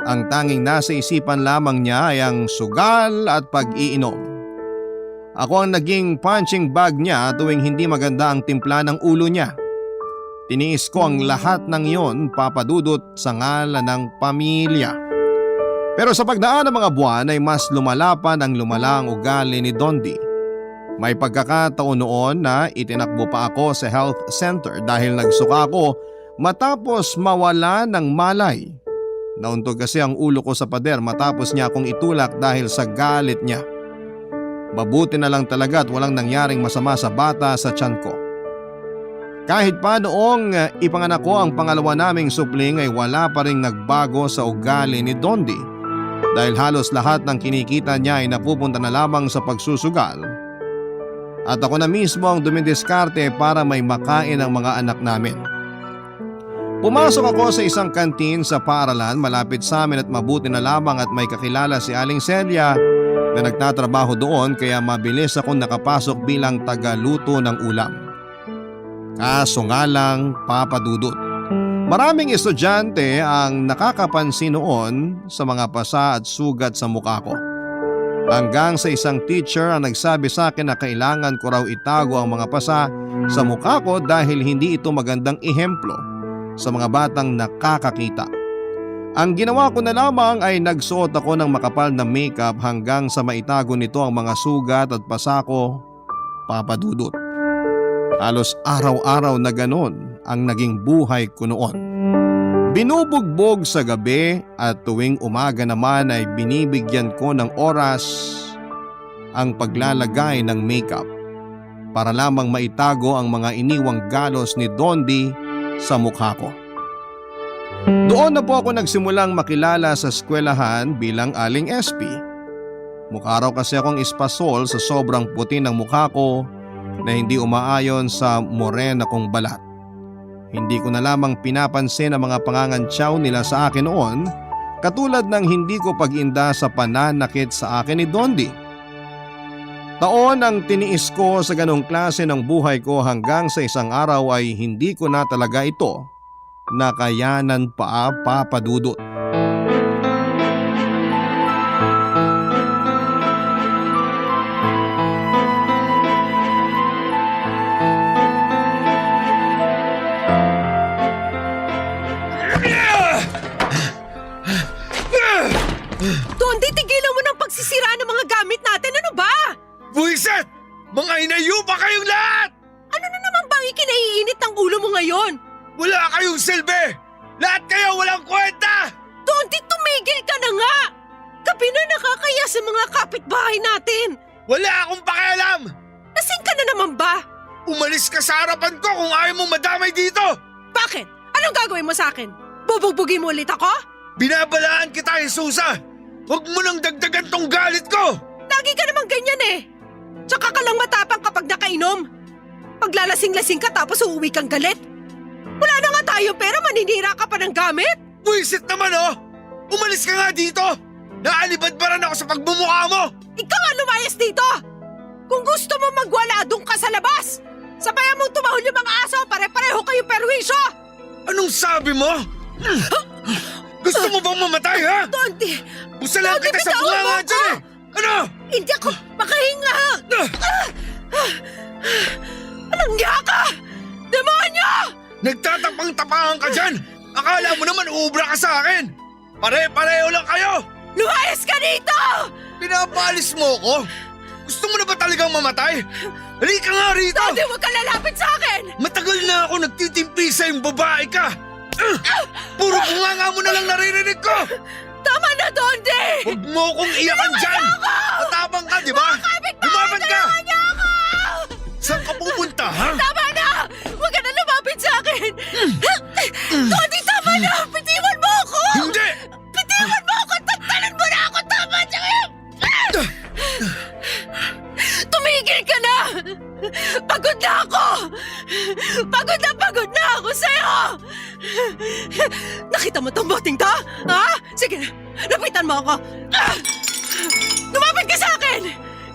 Ang tanging nasa isipan lamang niya ay ang sugal at pag-iinom. Ako ang naging punching bag niya tuwing hindi maganda ang timpla ng ulo niya. Tiniis ko ang lahat ng iyon, Papa Dudut, sa ngalan ng pamilya. Pero sa pagdaan ng mga buwan ay mas lumala pa ng lumala ang ugali ni Dondi. May pagkakataon noon na itinakbo pa ako sa health center dahil nagsuka ako matapos mawala ng malay. Nauntog kasi ang ulo ko sa pader matapos niya akong itulak dahil sa galit niya. Mabuti na lang talaga at walang nangyaring masama sa bata sa tiyan ko. Kahit pa noong ipanganak ko ang pangalawa naming supling ay wala pa ring nagbago sa ugali ni Dondi. Dahil halos lahat ng kinikita niya ay napupunta na lamang sa pagsusugal. At ako na mismo ang dumidiskarte para may makain ang mga anak namin. Pumasok ako sa isang kantin sa paaralan malapit sa amin at mabuti na lamang at may kakilala si Aling Celia na nagtatrabaho doon kaya mabilis akong nakapasok bilang tagaluto ng ulam. Kaso nga lang, Papa Dudut, maraming estudyante ang nakakapansin noon sa mga pasa at sugat sa mukha ko. Hanggang sa isang teacher ang nagsabi sa akin na kailangan ko raw itago ang mga pasa sa mukha ko dahil hindi ito magandang ehemplo sa mga batang nakakakita. Ang ginawa ko na lamang ay nagsuot ako ng makapal na makeup hanggang sa maitago nito ang mga sugat at pasa ko, Papa Dudut. Halos araw-araw na ganon ang naging buhay ko noon. Binubugbog sa gabi at tuwing umaga naman ay binibigyan ko ng oras ang paglalagay ng makeup para lamang maitago ang mga iniwang galos ni Dondi sa mukha ko. Doon na po ako nagsimulang makilala sa eskwelahan bilang Aling SP. Mukha raw kasi akong espasol sa sobrang puti ng mukha ko na hindi umaayon sa morena kong balat. Hindi ko na lamang pinapansin ang mga pangangantsaw nila sa akin noon, katulad ng hindi ko pag-inda sa pananakit sa akin ni Dondi. Taon ang tiniis ko sa ganong klase ng buhay ko hanggang sa isang araw ay hindi ko na talaga ito nakayanan pa, Papa Dudut.
Dondi, tigilan mo ng pagsisira ng mga gamit natin. Ano ba?
Buisit! Mga inayupa kayong lahat!
Ano na naman bang ikinaiinit ng ulo mo ngayon?
Wala kayong silbi! Lahat kayo walang kwenta!
Dondi, tumigil ka na nga! Gabi na nakakaya sa mga kapitbahay natin.
Wala akong pakialam!
Lasing ka na naman ba?
Umalis ka sa harapan ko kung ayaw mong madamay dito!
Bakit? Anong gagawin mo sa akin? Bubugbugin mo ulit ako?
Binabalaan kita, Jesusa! Huwag mo nang dagdagan tong galit ko!
Lagi ka naman ganyan eh. Tsaka ka lang matapang kapag nakainom. Paglalasing-lasing ka tapos uuwi kang galit. Wala na nga tayo pera, maninira ka pa ng gamit.
Buisit naman oh! Umalis ka nga dito! Naalibadbaran ako sa pagmumukha mo!
Ikaw nga lumayas dito! Kung gusto mo magwala, doon ka sa labas! Sabayan mong tumahol yung mga aso, pare-pareho kayong perwisyo!
Anong sabi mo? Gusto mo bang mamatay ha?
Dondi,
Busalan kita sa
bitawan
bunganga
mo
dyan eh! Ano?
Hindi ako makahinga! Anong niya ka? Demonyo!
Nagtatapang-tapangan ka dyan! Akala mo naman uubra ka sa akin! Pare-pareho lang kayo!
Lumayas ka dito!
Pinapalis mo ko? Gusto mo na ba talagang mamatay? Halika nga rito!
Dodi, huwag ka lalapit sa akin!
Matagal na ako nagtitimpi sa yung babae ka! Puro bunganga mo na lang naririnig ko!
Tama na, Dondi!
Huwag mo kong iyakan dyan! Matapang ka, di ba? Lumaban ka! Saan ka pupunta, ha?
Tama na! Huwag ka na lumapit sa akin! Dondi, tama na! Bitiwan mo ako!
Hindi!
Bitiwan mo ako! Tagtalan mo na ako! Tama na! Tumigil ka na! Pagod na ako! Pagod na ako sa'yo! Nakita mo tong boting to? Ha? Sige na, lapitan mo ako! Lumapit ka sa akin!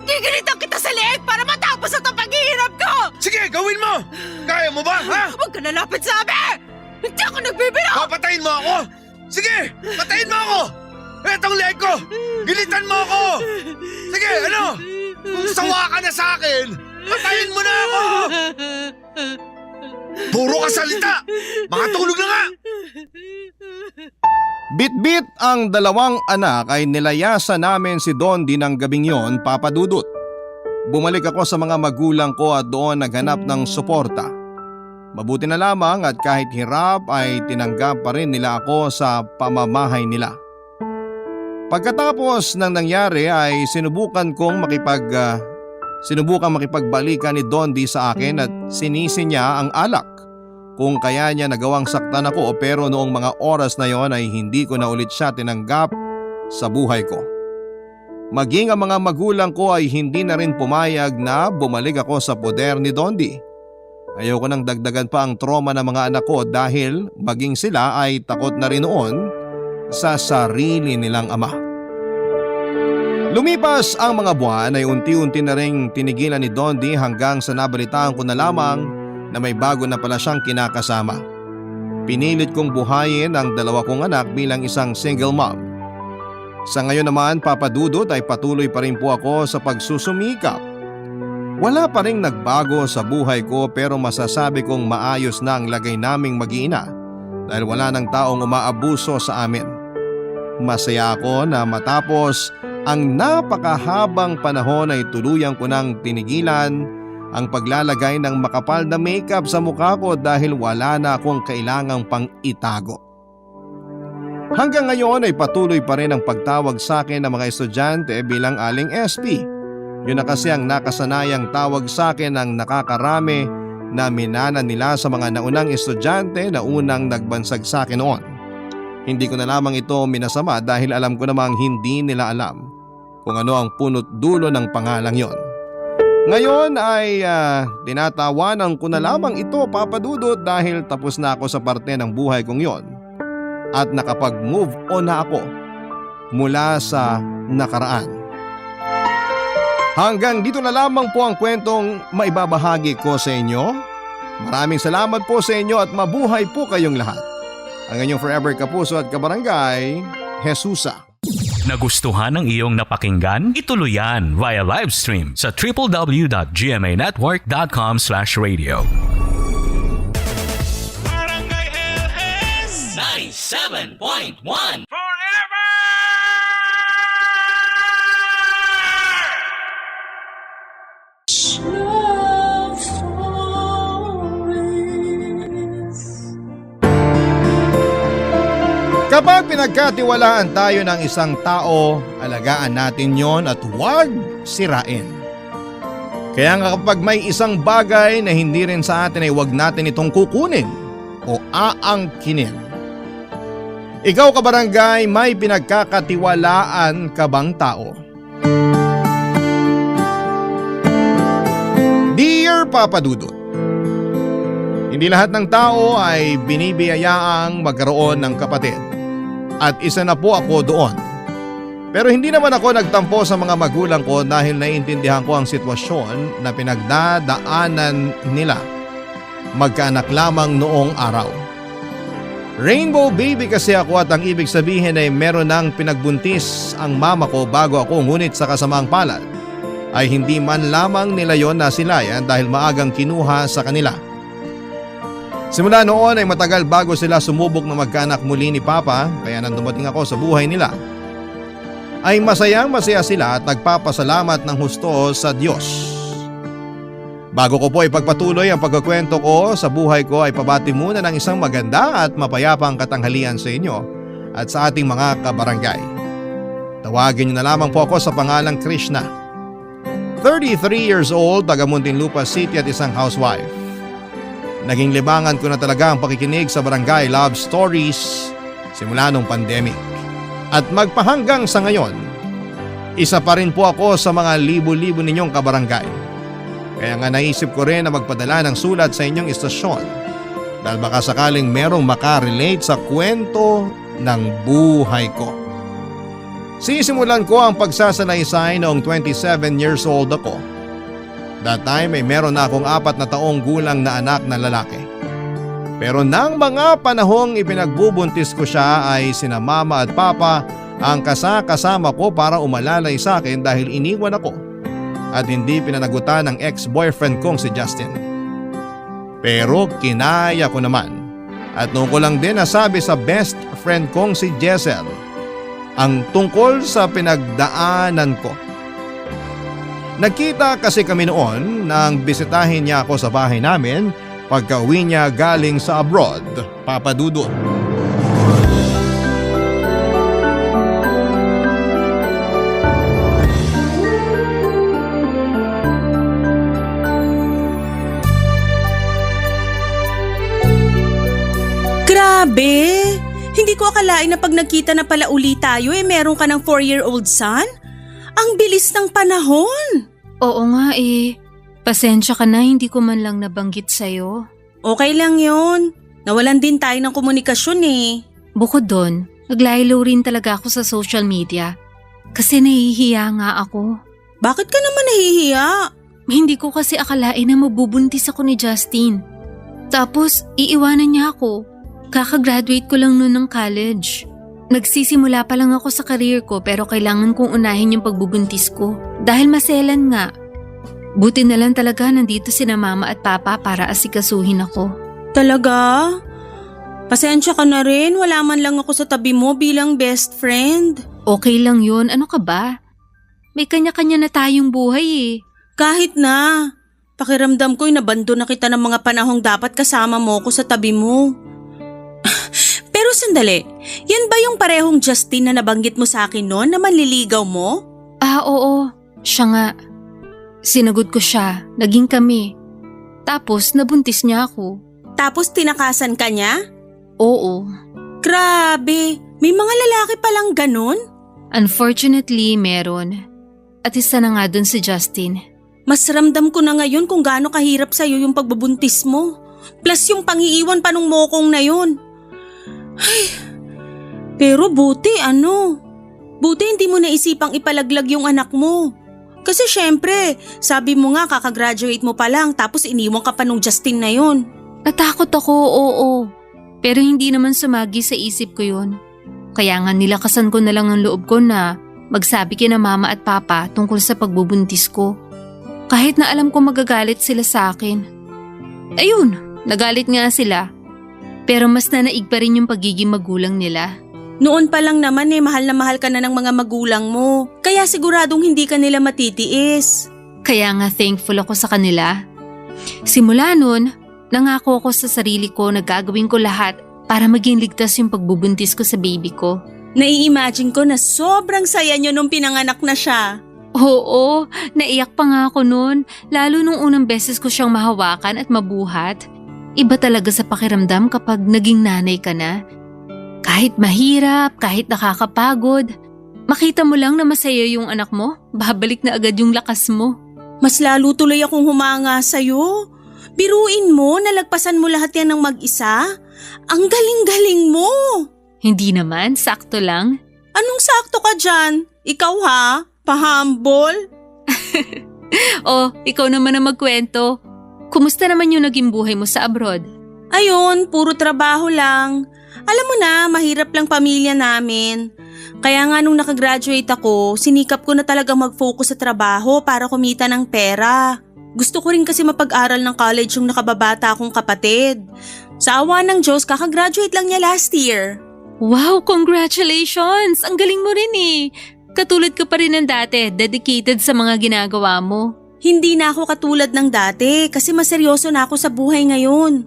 Gigilitan kita sa leeg para matapos ang paghihirap ko!
Sige, gawin mo! Kaya mo ba, ha?
Huwag ka nalapit sa amin! Hindi ako nagbibiro!
Papatayin mo ako! Sige, patayin mo ako! Etong leg ko! Gilitan mo ako! Sige, ano? Kung sawa ka na sa akin, patayin mo na ako! Puro ka salita! Makatulog na nga!
Bit-bit ang dalawang anak ay nilayasan namin si Dondi ng gabing yon, Papa Dudut. Bumalik ako sa mga magulang ko at doon naghanap ng suporta. Mabuti na lamang at kahit hirap ay tinanggap pa rin nila ako sa pamamahay nila. Pagkatapos ng nangyari ay sinubukan makipagbalikan ni Dondi sa akin at sinisi niya ang alak. Kung kaya niya nagawang saktan ako, pero noong mga oras na yon ay hindi ko na ulit siya tinanggap sa buhay ko. Maging ang mga magulang ko ay hindi na rin pumayag na bumalik ako sa poder ni Dondi. Ayoko nang dagdagan pa ang trauma ng mga anak ko dahil maging sila ay takot na rin noon sa sarili nilang ama. Lumipas ang mga buwan ay unti-unti na ring tinigilan ni Dondi hanggang sa nabalitaan ko na lamang na may bago na pala siyang kinakasama. Pinilit kong buhayin ang dalawa kong anak bilang isang single mom. Sa ngayon naman, Papa Dudut, ay patuloy pa rin po ako sa pagsusumikap. Wala pa ring nagbago sa buhay ko pero masasabi kong maayos na ang lagay naming mag-iina dahil wala nang taong umaabuso sa amin. Masaya ako na matapos ang napakahabang panahon ay tuluyang ko nang tinigilan ang paglalagay ng makapal na makeup sa mukha ko dahil wala na akong kailangang pang itago. Hanggang ngayon ay patuloy pa rin ang pagtawag sa akin ng mga estudyante bilang Aling SP. Yun na kasi ang nakasanayang tawag sa akin ng nakakarami na minana nila sa mga naunang estudyante na unang nagbansag sa akin noon. Hindi ko na lamang ito minasama dahil alam ko namang hindi nila alam kung ano ang punot dulo ng pangalang yon. Ngayon ay tinatawanan ko na lamang ito, Papa Dudut, dahil tapos na ako sa parte ng buhay kong yon at nakapag-move on na ako mula sa nakaraan. Hanggang dito na lamang po ang kwentong maibabahagi ko sa inyo. Maraming salamat po sa inyo at mabuhay po kayong lahat. Ang inyong forever kapuso at kabarangay, Jesusa.
Nagustuhan ng iyong napakinggan? Ituloy yan via live stream sa www.gmanetwork.com/radio.
Barangay LS 97.1 Forever!
Kapag pinagkatiwalaan tayo ng isang tao, alagaan natin yon at huwag sirain. Kaya nga kapag may isang bagay na hindi rin sa atin ay huwag natin itong kukunin o aangkinin. Ikaw, kabarangay, may pinagkakatiwalaan ka bang tao? Dear Papa Dudut, hindi lahat ng tao ay binibiyayaang magkaroon ng kapatid. At isa na po ako doon. Pero hindi naman ako nagtampo sa mga magulang ko dahil naiintindihan ko ang sitwasyon na pinagdadaanan nila. Magkaanak lamang noong araw. Rainbow baby kasi ako at ang ibig sabihin ay meron ng pinagbuntis ang mama ko bago ako, ngunit sa kasamaang palad ay hindi man lamang nila yon nasilayan dahil maagang kinuha sa kanila. Simula noon ay matagal bago sila sumubok na magkaanak muli ni Papa, kaya nang dumating ako sa buhay nila ay masayang masaya sila at nagpapasalamat ng husto sa Diyos. Bago ko po ipagpatuloy ang pagkukwento ko sa buhay ko ay pabati muna ng isang maganda at mapayapang katanghalian sa inyo at sa ating mga kabarangay. Tawagin niyo na lamang po ako sa pangalang Krishna. 33 years old, taga Muntinlupa City at isang housewife. Naging libangan ko na talaga ang pakikinig sa barangay love stories simula nung pandemic. At magpahanggang sa ngayon, isa pa rin po ako sa mga libo-libo ninyong kabarangay. Kaya nga naisip ko rin na magpadala ng sulat sa inyong istasyon dahil baka sakaling merong makarelate sa kwento ng buhay ko. Sisimulan ko ang pagsasalaysay noong 27 years old ako. That time ay meron na akong 4 na taong gulang na anak na lalaki. Pero nang mga panahong ipinagbubuntis ko siya ay sina mama at papa ang kasama ko para umalalay sa akin dahil iniwan ako at hindi pinanagutan ng ex-boyfriend kong si Justin. Pero kinaya ko naman at noon ko lang din nasabi sa best friend kong si Jessel ang tungkol sa pinagdaanan ko. Nagkita kasi kami noon nang bisitahin niya ako sa bahay namin pagka uwi niya galing sa abroad, Papa Dudut.
Grabe! Hindi ko akalain na pag nagkita na pala uli tayo meron ka ng 4-year-old son? Ang bilis ng panahon!
Oo nga eh. Pasensya ka na, hindi ko man lang nabanggit sa'yo.
Okay lang yon. Nawalan din tayo ng komunikasyon eh.
Bukod doon, naglaylo rin talaga ako sa social media. Kasi nahihiya nga ako.
Bakit ka naman nahihiya?
Hindi ko kasi akalain na mabubuntis ako ni Justin. Tapos, iiwanan niya ako. Kakagraduate ko lang noon ng college. Nagsisimula pa lang ako sa career ko pero kailangan kong unahin yung pagbubuntis ko. Dahil maselan nga. Buti na lang talaga nandito sina mama at papa para asikasuhin ako.
Talaga? Pasensya ka na rin, wala man lang ako sa tabi mo bilang best friend.
Okay lang yun, ano ka ba? May kanya-kanya na tayong buhay eh.
Kahit na. Pakiramdam ko'y nabando na kita ng mga panahong dapat kasama mo ko sa tabi mo. Pero sandali, yan ba yung parehong Justin na nabanggit mo sa akin noon na manliligaw mo?
Oo. Siya nga. Sinagot ko siya, naging kami. Tapos nabuntis niya ako.
Tapos tinakasan ka niya?
Oo.
Grabe, may mga lalaki palang ganun?
Unfortunately, meron. At isa na nga dun si Justin.
Mas ramdam ko na ngayon kung gaano kahirap sa'yo yung pagbubuntis mo. Plus yung pangiiwan pa nung mokong na yun. Ay, pero buti hindi mo naisipang ipalaglag yung anak mo. Kasi syempre, sabi mo nga kakagraduate mo pa lang tapos iniwan ka pa nung Justin na yun.
Natakot ako, oo. Pero hindi naman sumagi sa isip ko yun. Kaya nga nilakasan ko na lang ang loob ko na magsabi kina mama at papa tungkol sa pagbubuntis ko. Kahit na alam ko magagalit sila sa akin. Ayun, nagalit nga sila. Pero mas nanaig pa rin yung pagiging magulang nila.
Noon pa lang naman mahal na mahal ka na ng mga magulang mo. Kaya siguradong hindi ka nila matitiis.
Kaya nga thankful ako sa kanila. Simula nun, nangako ako sa sarili ko na gagawin ko lahat para maging ligtas yung pagbubuntis ko sa baby ko.
Nai-imagine ko na sobrang saya nyo nung pinanganak na siya.
Oo, naiyak pa nga ako noon, lalo nung unang beses ko siyang mahawakan at mabuhat. Iba talaga sa pakiramdam kapag naging nanay ka na. Kahit mahirap, kahit nakakapagod, makita mo lang na masaya yung anak mo, babalik na agad yung lakas mo.
Mas lalo tuloy akong humanga sa'yo. Biruin mo, nalagpasan mo lahat yan ng mag-isa. Ang galing-galing mo.
Hindi naman, sakto lang.
Anong sakto ka dyan? Ikaw ha? Pahambol?
Oh, ikaw naman ang magkwento. Kumusta naman yung naging buhay mo sa abroad?
Ayun, puro trabaho lang. Alam mo na, mahirap lang pamilya namin. Kaya nga nung nakagraduate ako, sinikap ko na talaga mag-focus sa trabaho para kumita ng pera. Gusto ko rin kasi mapag-aral ng college yung nakababata akong kapatid. Sa awa ng Diyos, kakagraduate lang niya last year.
Wow, congratulations! Ang galing mo rin eh. Katulad ka pa rin ng dati, dedicated sa mga ginagawa mo.
Hindi na ako katulad ng dati kasi mas seryoso na ako sa buhay ngayon.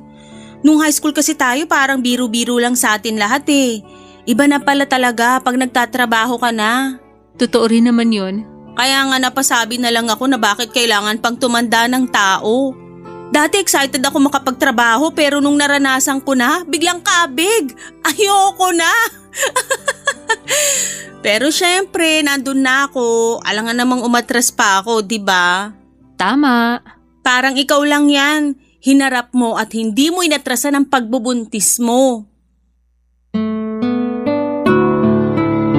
Nung high school kasi tayo parang biro-biro lang sa atin lahat eh. Iba na pala talaga pag nagtatrabaho ka na.
Totoo rin naman yun.
Kaya nga napasabi na lang ako na bakit kailangan pang tumanda ng tao. Dati excited ako makapagtrabaho pero nung naranasan ko na, biglang kabig. Ayoko na. Pero syempre, nandun na ako. Alangan namang umatras pa ako, di ba?
Tama.
Parang ikaw lang yan. Hinarap mo at hindi mo inatrasan ang pagbubuntis mo.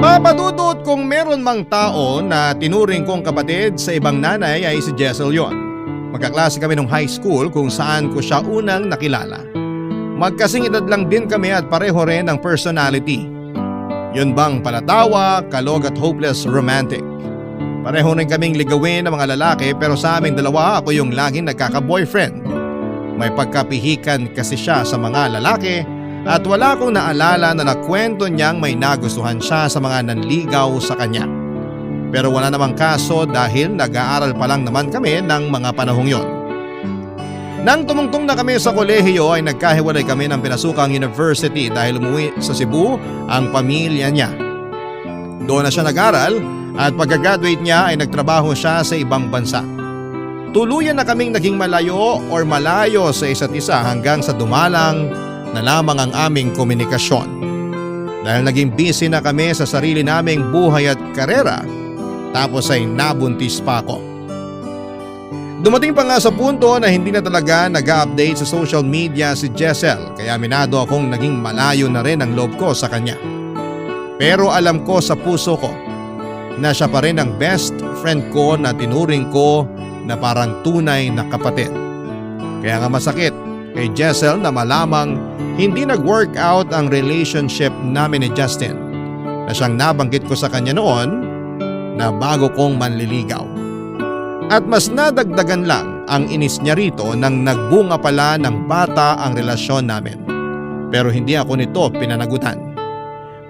Papadudot kung meron mang tao na tinuring kong kapatid sa ibang nanay ay si Jessel yon. Magkaklase kami nung high school kung saan ko siya unang nakilala. Magkasing edad lang din kami at pareho rin ang personality. Yun bang palatawa, kalog at hopeless romantic. Pareho rin kaming ligawin ng mga lalaki pero sa aming dalawa ako yung laging nagkaka-boyfriend. May pagkapihikan kasi siya sa mga lalaki at wala akong naalala na nakwento niyang may nagustuhan siya sa mga nanligaw sa kanya. Pero wala namang kaso dahil nag-aaral pa lang naman kami ng mga panahong yon. Nang tumungtong na kami sa kolehiyo ay nagkahiwalay kami ng pinasukang university dahil umuwi sa Cebu ang pamilya niya. Doon na siya nag-aral at pagka-graduate niya ay nagtrabaho siya sa ibang bansa. Tuluyan na kaming naging malayo sa isa't isa hanggang sa dumalang na lamang ang aming komunikasyon. Dahil naging busy na kami sa sarili naming buhay at karera, tapos ay nabuntis pa ako. Dumating pa nga sa punto na hindi na talaga nag-update sa social media si Jessel kaya minado akong naging malayo na rin ang loob ko sa kanya. Pero alam ko sa puso ko na siya pa rin ang best friend ko na tinuring ko na parang tunay na kapatid. Kaya nga masakit kay Jessel na malamang hindi nag-work out ang relationship namin ni Justin na siyang nabanggit ko sa kanya noon na bago kong manliligaw. At mas nadagdagan lang ang inis niya rito nang nagbunga pala ng bata ang relasyon namin. Pero hindi ako nito pinanagutan.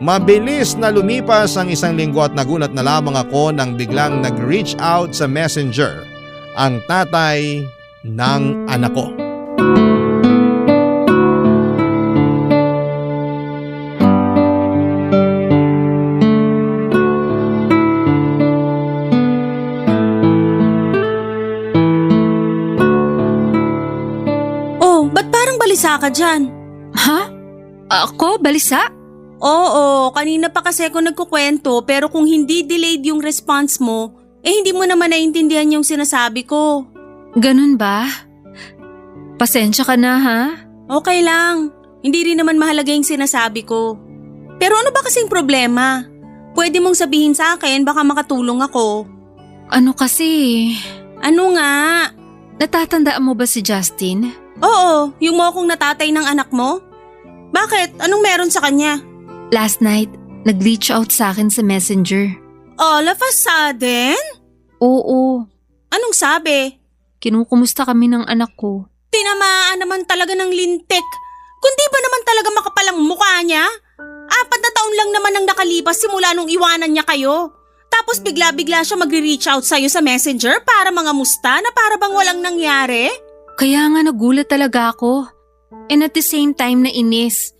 Mabilis na lumipas ang 1 linggo at nagulat na lamang ako nang biglang nag-reach out sa messenger ang tatay ng anak ko.
Oh, ba't parang balisa ka dyan?
Ha? Ako? Balisa?
Oo, kanina pa kasi ako nagkukwento pero kung hindi delayed yung response mo, hindi mo naman naiintindihan yung sinasabi ko.
Ganun ba? Pasensya ka na ha?
Okay lang, hindi rin naman mahalaga yung sinasabi ko. Pero ano ba kasing problema? Pwede mong sabihin sa akin, baka makatulong ako.
Ano kasi?
Ano nga?
Natatandaan mo ba si Justin?
Oo, yung mo akong natatay ng anak mo? Bakit? Anong meron sa kanya?
Last night, nag-reach out sa akin sa messenger.
All of a sudden?
Oo,
Anong sabi?
kinukumusta kami ng anak ko.
Tinamaan naman talaga ng lintik. Kundi ba naman talaga makapalang mukha niya? 4 na taon lang naman ang nakalipas simula nung iwanan niya kayo. Tapos bigla-bigla siya magre-reach out sa'yo sa messenger para mga musta na para bang walang nangyari?
Kaya nga nagulat talaga ako. And at the same time na inis.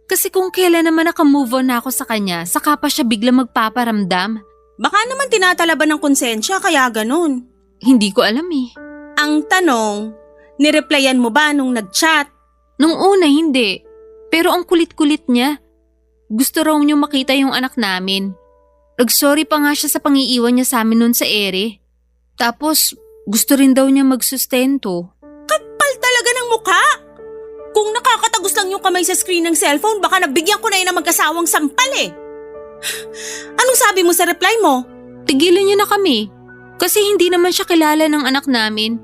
Kasi kung kailan naman nakamove on na ako sa kanya, saka pa siya bigla magpaparamdam.
Baka naman tinatalaban ng konsensya kaya ganun.
Hindi ko alam eh.
Ang tanong, nireplyan mo ba nung nag-chat?
Nung una hindi. Pero ang kulit-kulit niya. Gusto raw niyo makita yung anak namin. Nag-sorry pa nga siya sa pangiiwan niya sa amin nun sa ere. Tapos gusto rin daw niya magsustento.
Kapal talaga ng mukha! Kung nakakatagos lang yung kamay sa screen ng cellphone, baka nabigyan ko na yun ng magkasawang sampal eh. Anong sabi mo sa reply mo?
Tigilan niya na kami. Kasi hindi naman siya kilala ng anak namin.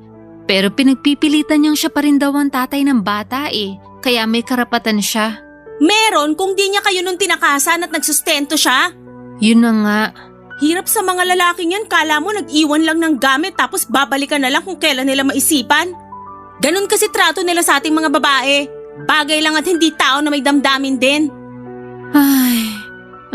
Pero pinagpipilitan niyang siya pa rin daw ang tatay ng bata eh. Kaya may karapatan siya.
Meron kung di niya kayo nung tinakasan at nagsustento siya.
Yun na nga.
Hirap sa mga lalaking yan, kala mo nag-iwan lang ng gamit tapos babalikan na lang kung kailan nila maisipan. Ganun kasi trato nila sa ating mga babae. Bagay lang at hindi tao na may damdamin din.
Ay,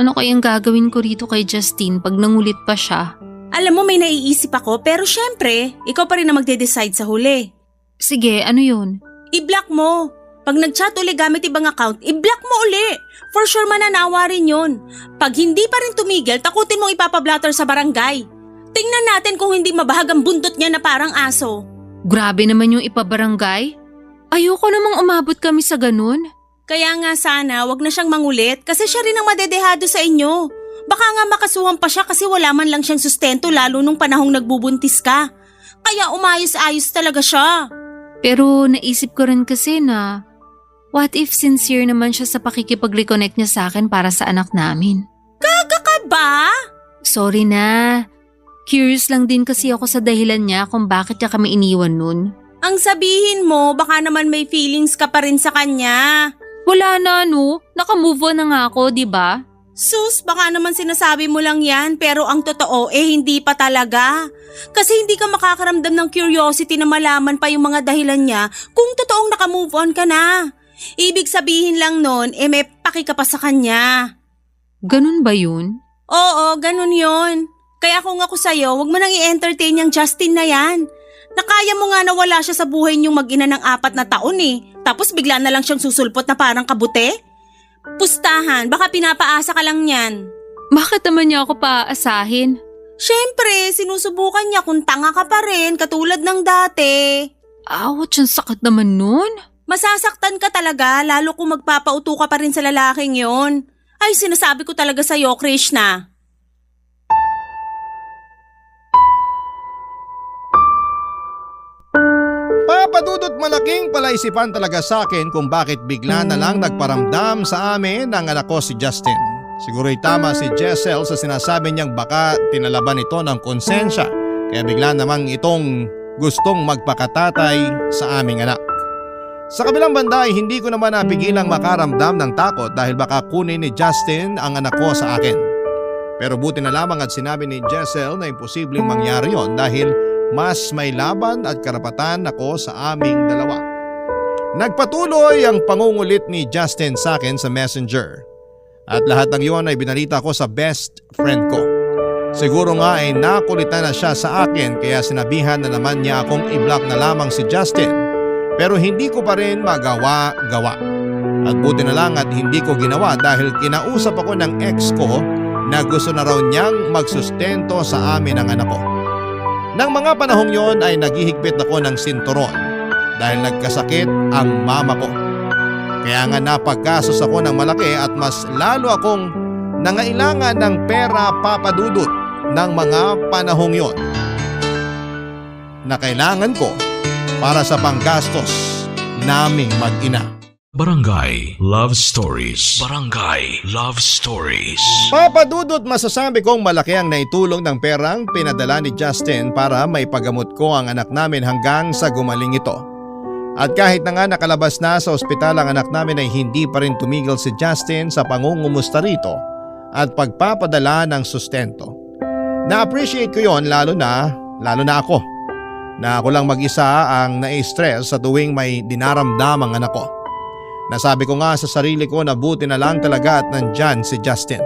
ano kayang gagawin ko rito kay Justin pag nangulit pa siya?
Alam mo may naiisip ako pero syempre, ikaw pa rin na magde-decide sa huli.
Sige, ano yun?
I-block mo. Pag nag-chat uli gamit ibang account, i-block mo uli. For sure mananawa rin yun. Pag hindi pa rin tumigil, takutin mong ipapablatter sa barangay. Tingnan natin kung hindi mabahag ang bundot niya na parang aso.
Grabe naman yung ipabarangay. Ayoko namang umabot kami sa ganun.
Kaya nga sana wag na siyang mangulit kasi siya rin ang madedehado sa inyo. Baka nga makasuhan pa siya kasi wala man lang siyang sustento lalo nung panahong nagbubuntis ka. Kaya umayos-ayos talaga siya.
Pero naisip ko rin kasi na what if sincere naman siya sa pakikipag-reconnect niya sa akin para sa anak namin?
Gaga ka ba?
Sorry na. Curious lang din kasi ako sa dahilan niya kung bakit niya kami iniwan nun.
Ang sabihin mo baka naman may feelings ka pa rin sa kanya.
Wala na no, naka-move on na nga ako, di ba?
Sus, baka naman sinasabi mo lang yan pero ang totoo hindi pa talaga. Kasi hindi ka makakaramdam ng curiosity na malaman pa yung mga dahilan niya kung totoong naka-move on ka na. Ibig sabihin lang nun, may paki ka pa sa kanya.
Ganun ba yun?
Oo, ganun yon. Kaya kung ako sa'yo, wag mo nang i-entertain yung Justin na yan. Nakaya mo nga na wala siya sa buhay niyong mag-ina ng 4 na taon Tapos bigla na lang siyang susulpot na parang kabute. Pustahan, baka pinapaasa ka lang yan.
Bakit naman niya ako paaasahin?
Siyempre, sinusubukan niya kung tanga ka pa rin katulad ng dati.
Ouch, ang sakit naman nun.
Masasaktan ka talaga lalo kung magpapauto ka pa rin sa lalaking yon. Ay, sinasabi ko talaga sa'yo, Krishna.
Papadudot malaking palaisipan talaga sa akin kung bakit bigla na lang nagparamdam sa amin ang anak ko si Justin. Siguro'y tama si Jessel sa sinasabi niyang baka tinalaban ito ng konsensya kaya bigla namang itong gustong magpakatatay sa aming anak. Sa kabilang banda ay hindi ko naman napigilang makaramdam ng takot dahil baka kunin ni Justin ang anak ko sa akin. Pero buti na lamang at sinabi ni Jessel na imposibleng mangyari yon dahil mas may laban at karapatan ako sa aming dalawa. Nagpatuloy ang pangungulit ni Justin sa akin sa messenger. At lahat ng iyon ay binalita ko sa best friend ko. Siguro nga ay nakulitan na siya sa akin kaya sinabihan na naman niya akong i-block na lamang si Justin. Pero hindi ko pa rin magawa-gawa. At buti na lang at hindi ko ginawa dahil kinausap ako ng ex ko na gusto na raw niyang magsustento sa amin ang anak ko. Nang mga panahong yon ay naghihigpit ako ng sinturon dahil nagkasakit ang mama ko. Kaya nga napagkasos ako ng malaki at mas lalo akong nangailangan ng pera papadudot ng mga panahong yon na kailangan ko para sa panggastos naming mag-ina.
Barangay Love Stories. Barangay Love Stories.
Papadudot masasabi kong malaki ang naitulong ng perang pinadala ni Justin para maipagamot ko ang anak namin hanggang sa gumaling ito. At kahit na nga nakalabas na sa ospital ang anak namin ay hindi pa rin tumigil si Justin sa pangungumusta rito at pagpapadala ng sustento. Na-appreciate ko yon lalo na ako. Na ako lang mag-isa ang na-stress sa tuwing may dinaramdam ang anak ko. Nasabi ko nga sa sarili ko na buti na lang talaga at nandyan si Justin.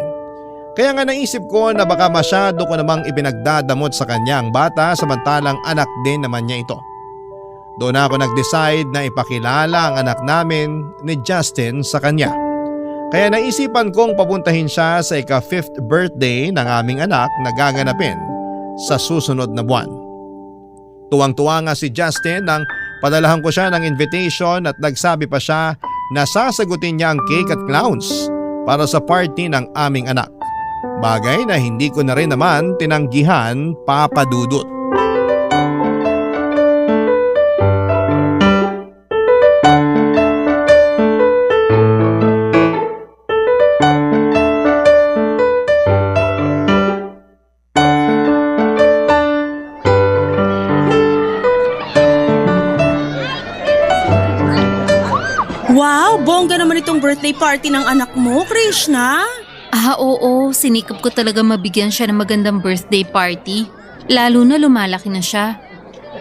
Kaya nga naisip ko na baka masyado ko namang ipinagdadamot sa kanya ang bata samantalang anak din naman niya ito. Doon ako nag-decide na ipakilala ang anak namin ni Justin sa kanya. Kaya naisipan kong papuntahin siya sa ika-5th birthday ng aming anak na gaganapin sa susunod na buwan. Tuwang-tuwa nga si Justin nang padalahan ko siya ng invitation at nagsabi pa siya na sasagutin niya ang cake at clowns para sa party ng aming anak. Bagay na hindi ko na rin naman tinanggihan papadudot.
Wow, bongga naman itong birthday party ng anak mo, Krishna?
Oo, sinikap ko talaga mabigyan siya ng magandang birthday party. Lalo na lumalaki na siya.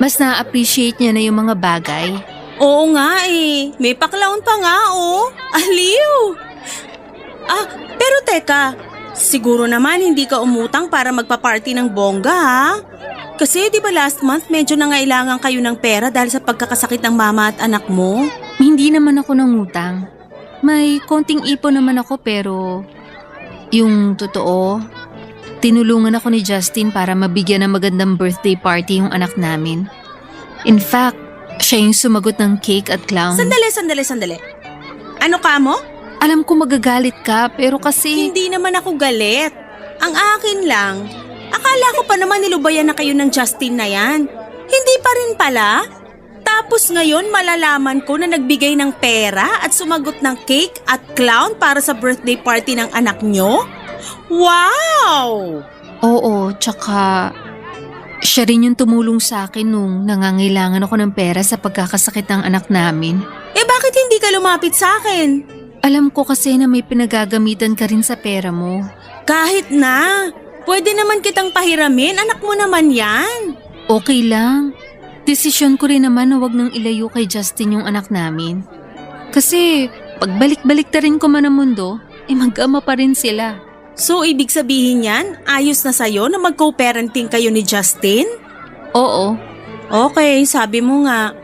Mas na-appreciate niya na yung mga bagay.
Oo nga eh. May pa-clown pa nga oh. Aliw! Pero teka. Siguro naman hindi ka umutang para magpa-party ng bongga ha? Kasi di ba last month medyo nangailangan kayo ng pera dahil sa pagkakasakit ng mama at anak mo?
Hindi naman ako nangutang. May konting ipon naman ako pero yung totoo, tinulungan ako ni Justin para mabigyan ng magandang birthday party yung anak namin. In fact, siya yung sumagot ng cake at clown.
Sandali. Ano ka mo?
Alam ko magagalit ka pero kasi…
Hindi naman ako galit. Ang akin lang, akala ko pa naman nilubayan na kayo ng Justin na yan. Hindi pa rin pala. Tapos ngayon malalaman ko na nagbigay ng pera at sumagot ng cake at clown para sa birthday party ng anak nyo? Wow!
Oo, tsaka siya rin yung tumulong sa akin nung nangangailangan ako ng pera sa pagkakasakit ng anak namin.
Bakit hindi ka lumapit sa akin?
Alam ko kasi na may pinagagamitan ka rin sa pera mo.
Kahit na. Pwede naman kitang pahiramin, anak mo naman yan.
Okay lang. Desisyon ko rin naman na wag nang ilayo kay Justin yung anak namin. Kasi pagbalik-balik na rin ko man ang mundo, mag-ama pa rin sila.
So ibig sabihin yan, ayos na sa'yo na mag-co-parenting kayo ni Justin?
Oo.
Okay, sabi mo nga.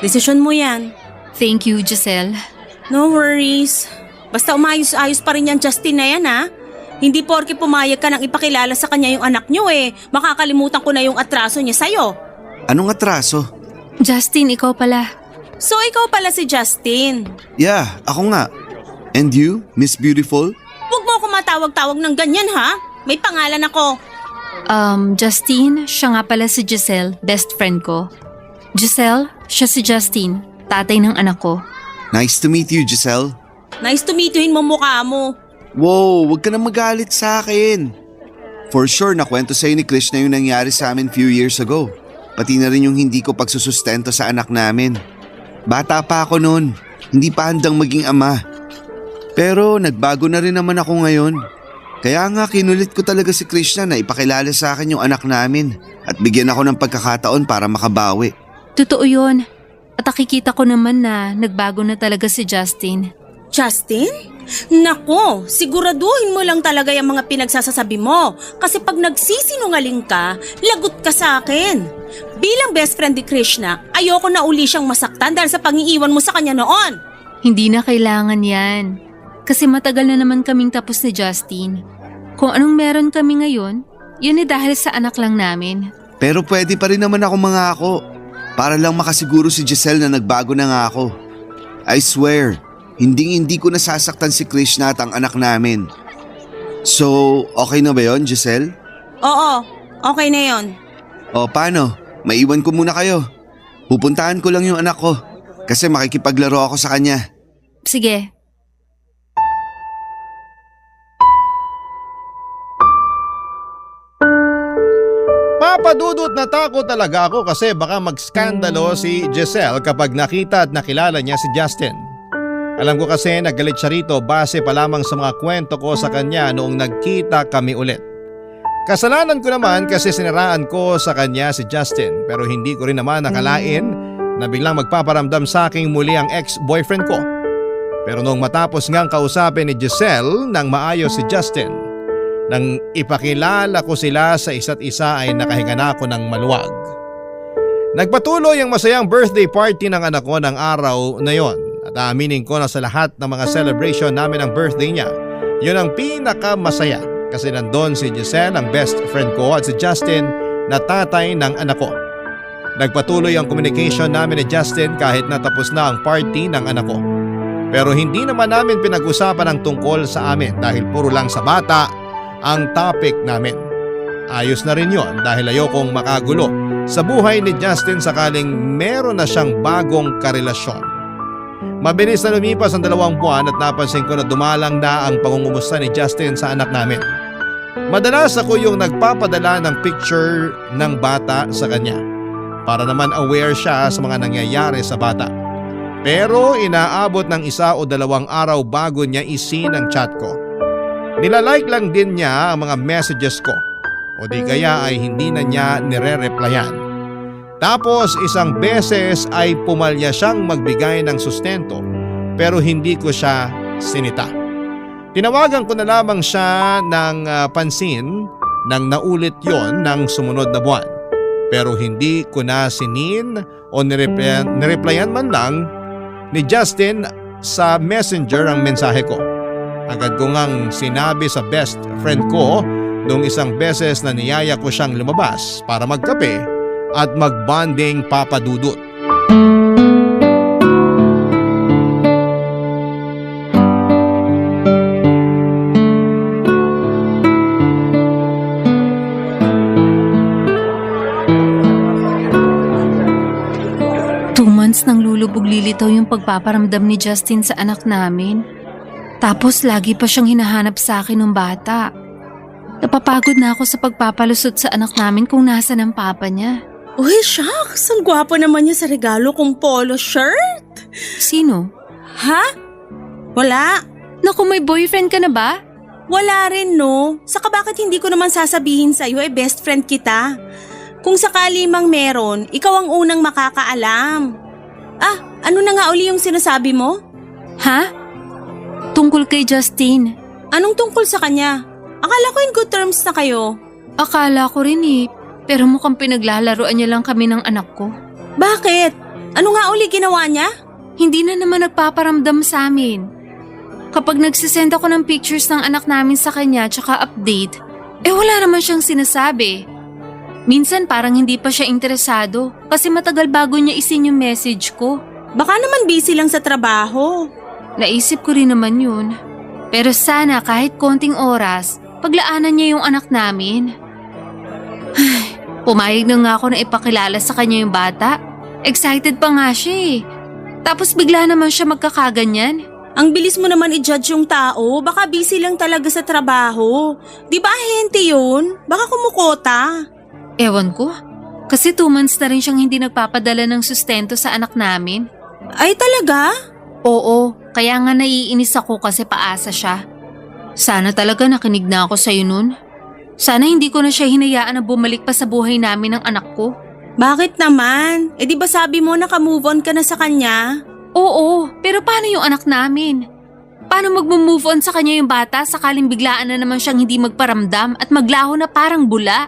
Desisyon mo yan.
Thank you, Giselle.
No worries. Basta umayos-ayos pa rin yan Justin na yan ha. Hindi porke pumayag ka nang ipakilala sa kanya yung anak nyo makakalimutan ko na yung atraso niya sa'yo.
Anong atraso?
Justin, ikaw pala.
So ikaw pala si Justin.
Yeah, ako nga. And you, Miss Beautiful?
Huwag mo ako matawag-tawag ng ganyan ha. May pangalan ako.
Justin, siya nga pala si Giselle, best friend ko. Giselle, siya si Justin, tatay ng anak ko.
Nice to meet you, Giselle.
Nice to meet youin mo mukha mo.
Wow, wag ka na magalit sa akin. For sure, nakwento sa'yo ni Krishna yung nangyari sa amin few years ago. Pati na rin yung hindi ko pagsusustento sa anak namin. Bata pa ako noon, hindi pa handang maging ama. Pero nagbago na rin naman ako ngayon. Kaya nga kinulit ko talaga si Krishna na ipakilala sa akin yung anak namin at bigyan ako ng pagkakataon para makabawi.
Totoo yun. At nakikita ko naman na nagbago na talaga si Justin.
Justin? Nako, siguraduhin mo lang talaga yung mga pinagsasasabi mo. Kasi pag nagsisinungaling ka, lagot ka sa akin. Bilang best friend ni Krishna, ayoko na uli siyang masaktan dahil sa pangiiwan mo sa kanya noon.
Hindi na kailangan yan. Kasi matagal na naman kaming tapos ni Justin. Kung anong meron kami ngayon, yun dahil sa anak lang namin.
Pero pwede pa rin naman ako mangako. Para lang makasiguro si Giselle na nagbago na nga ako. I swear, hindi ko nasasaktan si Krishna at ang anak namin. So, okay na ba yon, Giselle?
Oo, okay na yon.
O paano? Maiwan ko muna kayo. Pupuntahan ko lang yung anak ko kasi makikipaglaro ako sa kanya.
Sige.
Papadudot na takot talaga ako kasi baka magskandalo si Giselle kapag nakita at nakilala niya si Justin. Alam ko kasi nagalit siya rito base pa lamang sa mga kwento ko sa kanya noong nagkita kami ulit. Kasalanan ko naman kasi siniraan ko sa kanya si Justin pero hindi ko rin naman nakalain na biglang magpaparamdam sa akin muli ang ex-boyfriend ko. Pero noong matapos ngang kausapin ni Giselle nang maayos si Justin, nang ipakilala ko sila sa isa't isa ay nakahinga na ako ng maluwag. Nagpatuloy ang masayang birthday party ng anak ko ng araw na yon at aaminin ko na sa lahat ng mga celebration namin ng birthday niya, yun ang pinakamasaya kasi nandun si Giselle ang best friend ko at si Justin na tatay ng anak ko. Nagpatuloy ang communication namin ni Justin kahit natapos na ang party ng anak ko. Pero hindi naman namin pinag-usapan ang tungkol sa amin dahil puro lang sa bata ang topic namin. Ayos na rin yon dahil ayokong makagulo sa buhay ni Justin sakaling meron na siyang bagong karelasyon. Mabilis na lumipas ang 2 buwan at napansin ko na dumalang na ang pangungumusta ni Justin sa anak namin. Madalas ako yung nagpapadala ng picture ng bata sa kanya para naman aware siya sa mga nangyayari sa bata. Pero inaabot ng 1 o 2 araw bago niya isin ang chat ko. Nilalike lang din niya ang mga messages ko o di kaya ay hindi na niya nire-replyan. Tapos 1 beses ay pumalya siyang magbigay ng sustento pero hindi ko siya sinita. Tinawagan ko na lamang siya ng pansin nang naulit yon ng sumunod na buwan. Pero hindi ko na sinin o nireplyan man lang ni Justin sa messenger ang mensahe ko. Agad ko ngang sinabi sa best friend ko nung 1 beses na niyaya ko siyang lumabas para magkape at magbonding papadudot.
Nang lulubog lilitaw yung pagpaparamdam ni Justin sa anak namin. Tapos lagi pa siyang hinahanap sa akin ng bata. Napapagod na ako sa pagpapalusot sa anak namin kung nasa ng papa niya.
Uy, shucks! Ang gwapo naman niya sa regalo kong polo shirt.
Sino?
Ha? Wala.
Naku, may boyfriend ka na ba?
Wala rin, no? Saka bakit hindi ko naman sasabihin sa'yo best friend kita? Kung sakali mang meron, ikaw ang unang makakaalam. Ano na nga uli yung sinasabi mo?
Ha? Tungkol kay Justin.
Anong tungkol sa kanya? Akala ko in good terms na kayo.
Akala ko rin eh, pero mukhang pinaglalaroan niya lang kami ng anak ko.
Bakit? Ano nga uli ginawa niya?
Hindi na naman nagpaparamdam sa amin. Kapag nagsisend ako ng pictures ng anak namin sa kanya tsaka update, wala naman siyang sinasabi. Minsan parang hindi pa siya interesado kasi matagal bago niya isin yung message ko.
Baka naman busy lang sa trabaho.
Naisip ko rin naman yun. Pero sana kahit konting oras, paglaanan niya yung anak namin. Pumayag na nga ako na ipakilala sa kanya yung bata. Excited pa nga siya eh. Tapos bigla naman siya magkakaganyan.
Ang bilis mo naman i-judge yung tao. Baka busy lang talaga sa trabaho. Di ba ahente yun? Baka kumukota.
Ewan ko. Kasi 2 months na rin siyang hindi nagpapadala ng sustento sa anak namin.
Ay talaga?
Oo, kaya nga naiinis ako kasi paasa siya. Sana talaga nakinig na ako sa'yo nun. Sana hindi ko na siya hinayaan na bumalik pa sa buhay namin ng anak ko.
Bakit naman? Di ba sabi mo naka-move on ka na sa kanya?
Oo, pero paano yung anak namin? Paano mag-move on sa kanya yung bata sakaling biglaan na naman siyang hindi magparamdam at maglaho na parang bula?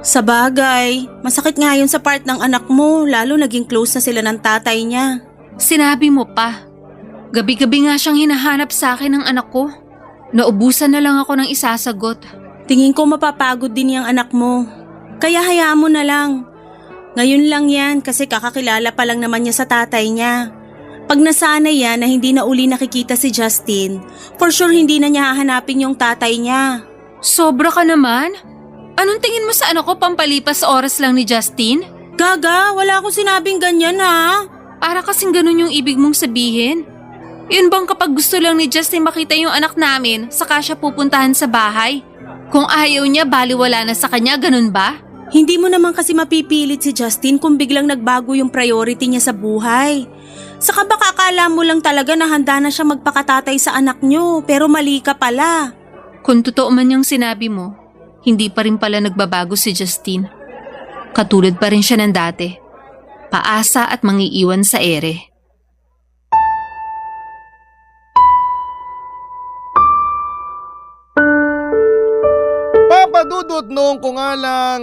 Sa bagay, masakit nga yun sa part ng anak mo, lalo naging close na sila ng tatay niya.
Sinabi mo pa. Gabi-gabi nga siyang hinahanap sa akin ng anak ko. Naubusan na lang ako ng isasagot.
Tingin ko mapapagod din yung anak mo. Kaya hayaan mo na lang. Ngayon lang yan kasi kakakilala pa lang naman niya sa tatay niya. Pag nasanay yan na hindi na uli nakikita si Justin, for sure hindi na niya hahanapin yung tatay niya.
Sobra ka naman? Anong tingin mo sa anak ko pampalipas oras lang ni Justin?
Gaga, wala akong sinabing ganyan ha.
Para kasing ganun yung ibig mong sabihin. Yun bang kapag gusto lang ni Justin makita yung anak namin, saka siya pupuntahan sa bahay? Kung ayaw niya, baliwala na sa kanya, ganun ba?
Hindi mo naman kasi mapipilit si Justin kung biglang nagbago yung priority niya sa buhay. Saka baka akala mo lang talaga na handa na siya magpakatatay sa anak niyo, pero mali ka pala.
Kung totoo man yung sinabi mo, hindi pa rin pala nagbabago si Justin. Katulad pa rin siya ng dati. Paasa at mangiiwan sa ere.
Papadudot noong ko nga lang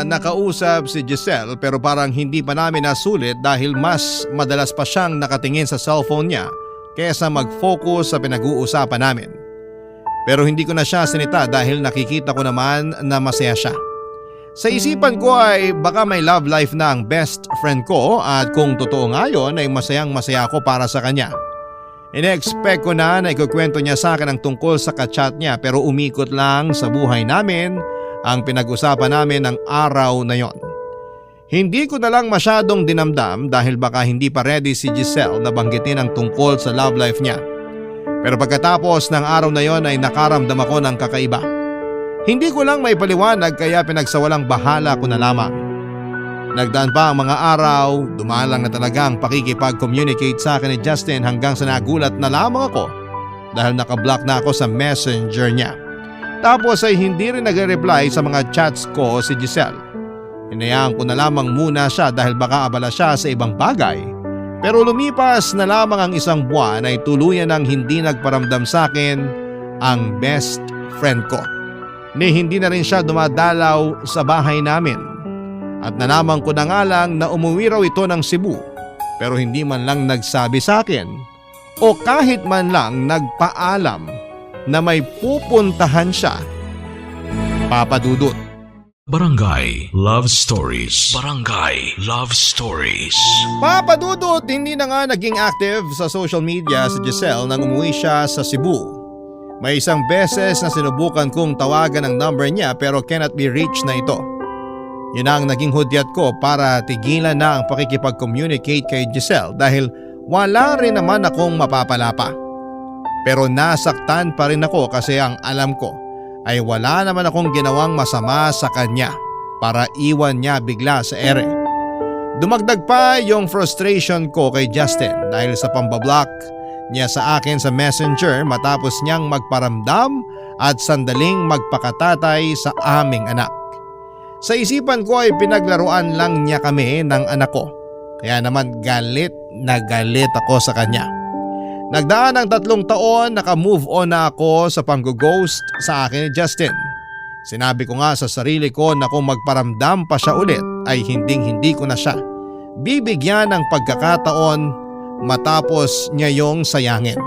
nakausap si Giselle pero parang hindi pa namin nasulit dahil mas madalas pa siyang nakatingin sa cellphone niya kaysa mag-focus sa pinag-uusapan namin. Pero hindi ko na siya sinita dahil nakikita ko naman na masaya siya. Sa isipan ko ay baka may love life na ang best friend ko at kung totoo nga yun ay masayang masaya ako para sa kanya. Ine-expect ko na ikukwento niya sa akin ang tungkol sa kachat niya pero umikot lang sa buhay namin ang pinag-usapan namin ng araw na yon. Hindi ko na lang masyadong dinamdam dahil baka hindi pa ready si Giselle na banggitin ang tungkol sa love life niya. Pero pagkatapos ng araw na yon ay nakaramdam ako ng kakaiba. Hindi ko lang may paliwanag kaya pinagsawalang bahala ko na lamang. Nagdaan pa ang mga araw, dumalang na talaga ang pakikipag-communicate sa akin ni Justin hanggang sa nagulat na lamang ako dahil nakablock na ako sa messenger niya. Tapos ay hindi rin nag-reply sa mga chats ko si Giselle. Hinayaan ko na lamang muna siya dahil baka abala siya sa ibang bagay. Pero lumipas na lamang ang isang buwan ay tuluyan nang hindi nagparamdam sa akin ang best friend ko. Ni hindi na rin siya dumadalaw sa bahay namin. At nalaman ko na nga lang na umuwi raw ito ng Cebu pero hindi man lang nagsabi sa akin o kahit man lang nagpaalam na may pupuntahan siya. Papa Dudut.
Barangay Love Stories. Barangay Love Stories.
Papa Dudut, hindi na nga naging active sa social media si Giselle nang umuwi siya sa Cebu. May isang beses na sinubukan kong tawagan ang number niya pero cannot be reached na ito. Yun ang naging hudyat ko para tigilan na ang pakikipag-communicate kay Giselle dahil wala rin naman akong mapapala pa. Pero nasaktan pa rin ako kasi ang alam ko ay wala naman akong ginawang masama sa kanya para iwan niya bigla sa ere. Dumagdag pa yung frustration ko kay Justin dahil sa pambablock niya sa akin sa messenger matapos niyang magparamdam at sandaling magpakatatay sa aming anak. Sa isipan ko ay pinaglaruan lang niya kami ng anak ko. Kaya naman galit na galit ako sa kanya. Nagdaan ng 3 taon, naka-move on na ako sa pang-ghost sa akin ni Justin. Sinabi ko nga sa sarili ko na kung magparamdam pa siya ulit ay hindi ko na siya bibigyan ng pagkakataon matapos niya yung sayangin.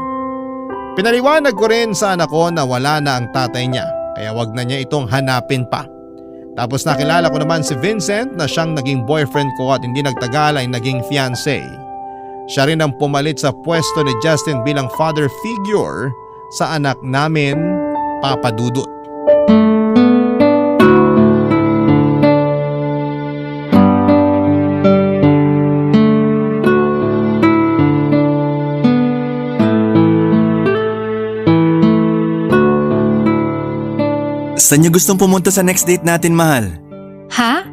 Pinaliwanag ko rin sa anak ko na wala na ang tatay niya kaya wag na niya itong hanapin pa. Tapos nakilala ko naman si Vincent na siyang naging boyfriend ko at hindi nagtagal ay naging fiancé. Siya rin ang pumalit sa pwesto ni Justin bilang father figure sa anak namin, Papa Dudut.
Saan niyo gustong pumunta sa next date natin, mahal?
Ha?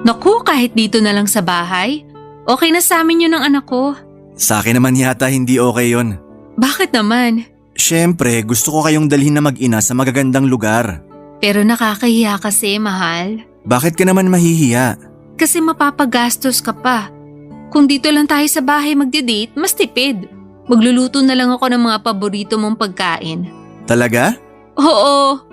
Naku, kahit dito na lang sa bahay. Okay na sa amin yun ng anak ko.
Sa akin naman yata hindi okay yon.
Bakit naman?
Siyempre, gusto ko kayong dalhin na mag-ina sa magagandang lugar.
Pero nakakahiya kasi, mahal.
Bakit ka naman mahihiya?
Kasi mapapagastos ka pa. Kung dito lang tayo sa bahay magdi-date, mas tipid. Magluluto na lang ako ng mga paborito mong pagkain.
Talaga?
Oo.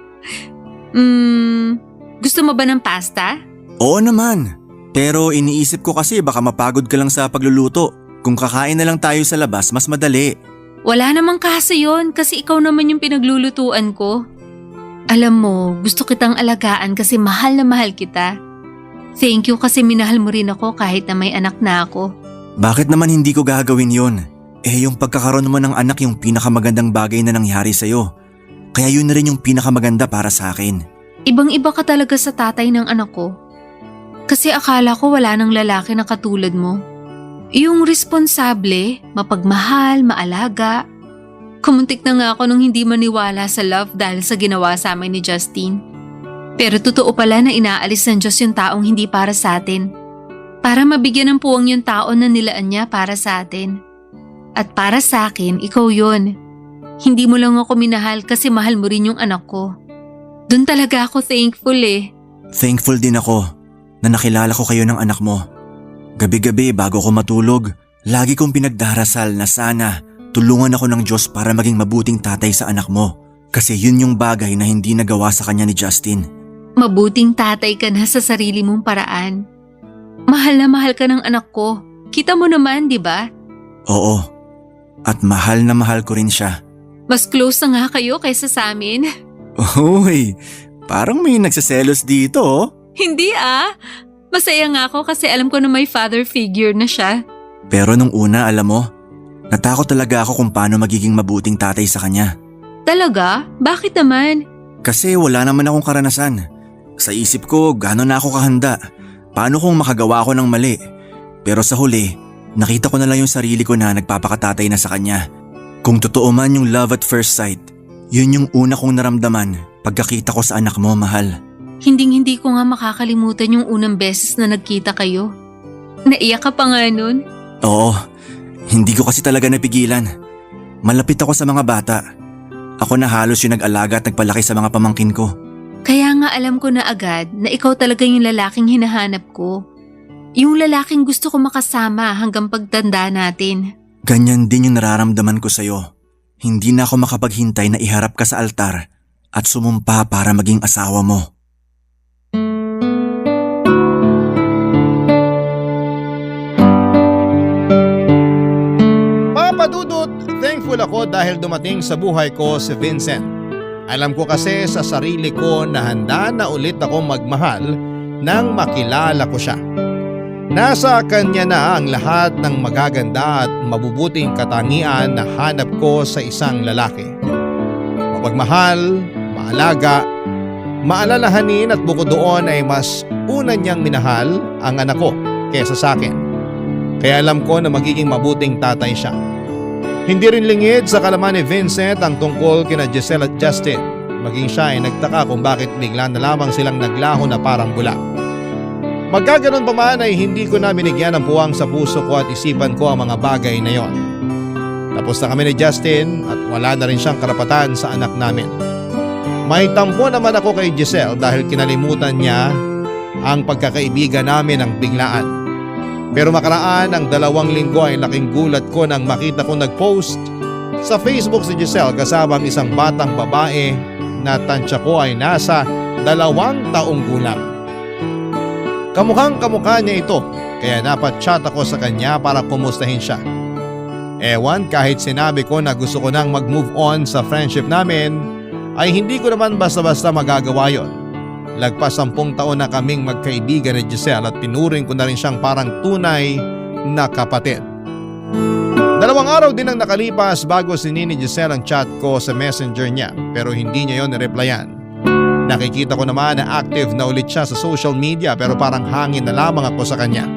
Gusto mo ba ng pasta?
Oo naman. Pero iniisip ko kasi baka mapagod ka lang sa pagluluto. Kung kakain na lang tayo sa labas, mas madali.
Wala namang kaso yon kasi ikaw naman yung pinaglulutuan ko. Alam mo, gusto kitang alagaan kasi mahal na mahal kita. Thank you kasi minahal mo rin ako kahit na may anak na ako.
Bakit naman hindi ko gagawin yon? Yung pagkakaroon mo ng anak yung pinakamagandang bagay na nangyari sa'yo. Kaya yun na rin yung pinakamaganda para sa akin.
Ibang-iba ka talaga sa tatay ng anak ko. Kasi akala ko wala nang lalaki na katulad mo. Yung responsable, mapagmahal, maalaga. Kumuntik na nga ako nung hindi maniwala sa love dahil sa ginawa sa amin ni Justin. Pero totoo pala na inaalis ng Diyos yung taong hindi para sa atin. Para mabigyan ng puwang yung tao na nilaan niya para sa atin. At para sa akin, ikaw yun. Hindi mo lang ako minahal kasi mahal mo rin yung anak ko. Doon talaga ako thankful eh.
Thankful din ako na nakilala ko kayo ng anak mo. Gabi-gabi bago ko matulog, lagi kong pinagdarasal na sana tulungan ako ng Diyos para maging mabuting tatay sa anak mo. Kasi yun yung bagay na hindi nagawa sa kanya ni Justin.
Mabuting tatay ka na sa sarili mong paraan. Mahal na mahal ka ng anak ko. Kita mo naman, di ba?
Oo. At mahal na mahal ko rin siya.
Mas close na nga kayo kaysa sa amin.
Uy, parang may nagsaselos dito oh.
Hindi Masaya nga ako kasi alam ko na may father figure na siya.
Pero nung una, alam mo, natakot talaga ako kung paano magiging mabuting tatay sa kanya.
Talaga? Bakit naman?
Kasi wala naman akong karanasan. Sa isip ko, gano'n na ako kahanda. Paano kung makagawa ako ng mali? Pero sa huli, nakita ko na lang yung sarili ko na nagpapakatatay na sa kanya. Kung totoo man yung love at first sight, yun yung una kong naramdaman pagkakita ko sa anak mo, mahal.
Hinding-hindi ko nga makakalimutan yung unang beses na nagkita kayo. Naiyak ka pa nga nun.
Oo, hindi ko kasi talaga napigilan. Malapit ako sa mga bata. Ako na halos yung nag-alaga at nagpalaki sa mga pamangkin ko.
Kaya nga alam ko na agad na ikaw talaga yung lalaking hinahanap ko. Yung lalaking gusto ko makasama hanggang pagtanda natin.
Ganyan din yung nararamdaman ko sa'yo. Hindi na ako makapaghintay na iharap ka sa altar at sumumpa para maging asawa mo.
Papadudot, thankful ako dahil dumating sa buhay ko si Vincent. Alam ko kasi sa sarili ko na handa na ulit ako magmahal nang makilala ko siya. Nasa kanya na ang lahat ng magaganda at mabubuting katangian na hanap ko sa isang lalaki. Mapagmahal, maalaga, maalalahanin at bukod doon ay mas una niyang minahal ang anak ko kesa sa akin. Kaya alam ko na magiging mabuting tatay siya. Hindi rin lingid sa kalaman ni Vincent ang tungkol kina Giselle at Justin. Maging siya ay nagtaka kung bakit bigla na lamang silang naglaho na parang bula. Magkaganon pa man ay hindi ko na binigyan ng puwang sa puso ko at isipan ko ang mga bagay na yon. Tapos na kami ni Justin at wala na rin siyang karapatan sa anak namin. May tampo naman ako kay Giselle dahil kinalimutan niya ang pagkakaibigan namin ng biglaan. Pero makaraan ang 2 linggo ay laking gulat ko nang makita ko nag-post sa Facebook si Giselle kasama ang isang batang babae na tansya ko ay nasa 2 taong gulang. Kamukhang kamukha niya ito kaya napag-chat ako sa kanya para kumustahin siya. Ewan, kahit sinabi ko na gusto ko nang mag-move on sa friendship namin ay hindi ko naman basta-basta magagawa yon. Lagpas 10 taon na kaming magkaibigan ni Giselle at pinuring ko na rin siyang parang tunay na kapatid. 2 araw din ang nakalipas bago sinini Giselle ang chat ko sa messenger niya pero hindi niya yon nireplyan. Nakikita ko naman na active na ulit siya sa social media pero parang hangin na lamang ako sa kanya.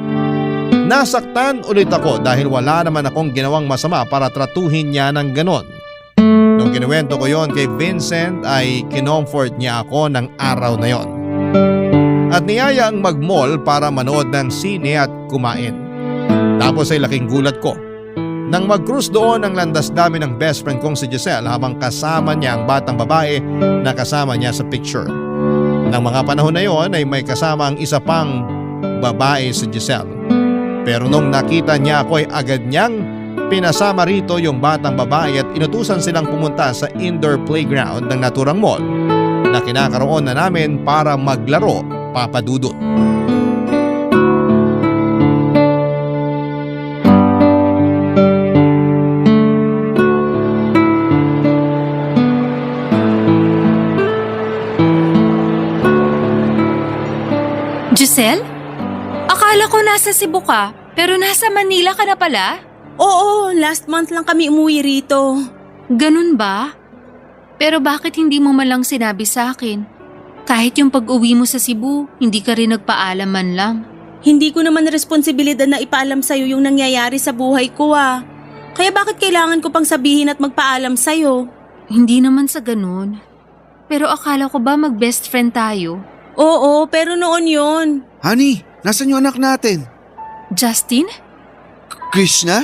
Nasaktan ulit ako dahil wala naman akong ginawang masama para tratuhin niya ng ganon. Nung kinuwento ko yon kay Vincent ay kinomfort niya ako ng araw na yon. At niyaya ang mag-mall para manood ng sine at kumain. Tapos ay laking gulat ko nang mag-cruise doon ang landas namin ng best friend kong si Giselle habang kasama niya ang batang babae na kasama niya sa picture. Nang mga panahon na yon ay may kasama ang isa pang babae si Giselle. Pero nung nakita niya ako ay agad niyang pinasama rito yung batang babae at inutusan silang pumunta sa indoor playground ng naturang mall na kinakaroon na namin para maglaro, papadudot.
Giselle? Akala ko nasa Cebu ka, pero nasa Manila ka na pala?
Oo, last month lang kami umuwi rito.
Ganun ba? Pero bakit hindi mo man lang sinabi sa akin? Kahit yung pag-uwi mo sa Cebu, hindi ka rin nagpaalam man lang.
Hindi ko naman responsibilidad na ipaalam sa'yo yung nangyayari sa buhay ko ah. Kaya bakit kailangan ko pang sabihin at magpaalam sa'yo?
Hindi naman sa ganun. Pero akala ko ba mag-best friend tayo?
Oo, pero noon yon.
Honey, nasan yung anak natin?
Justin?
Krishna?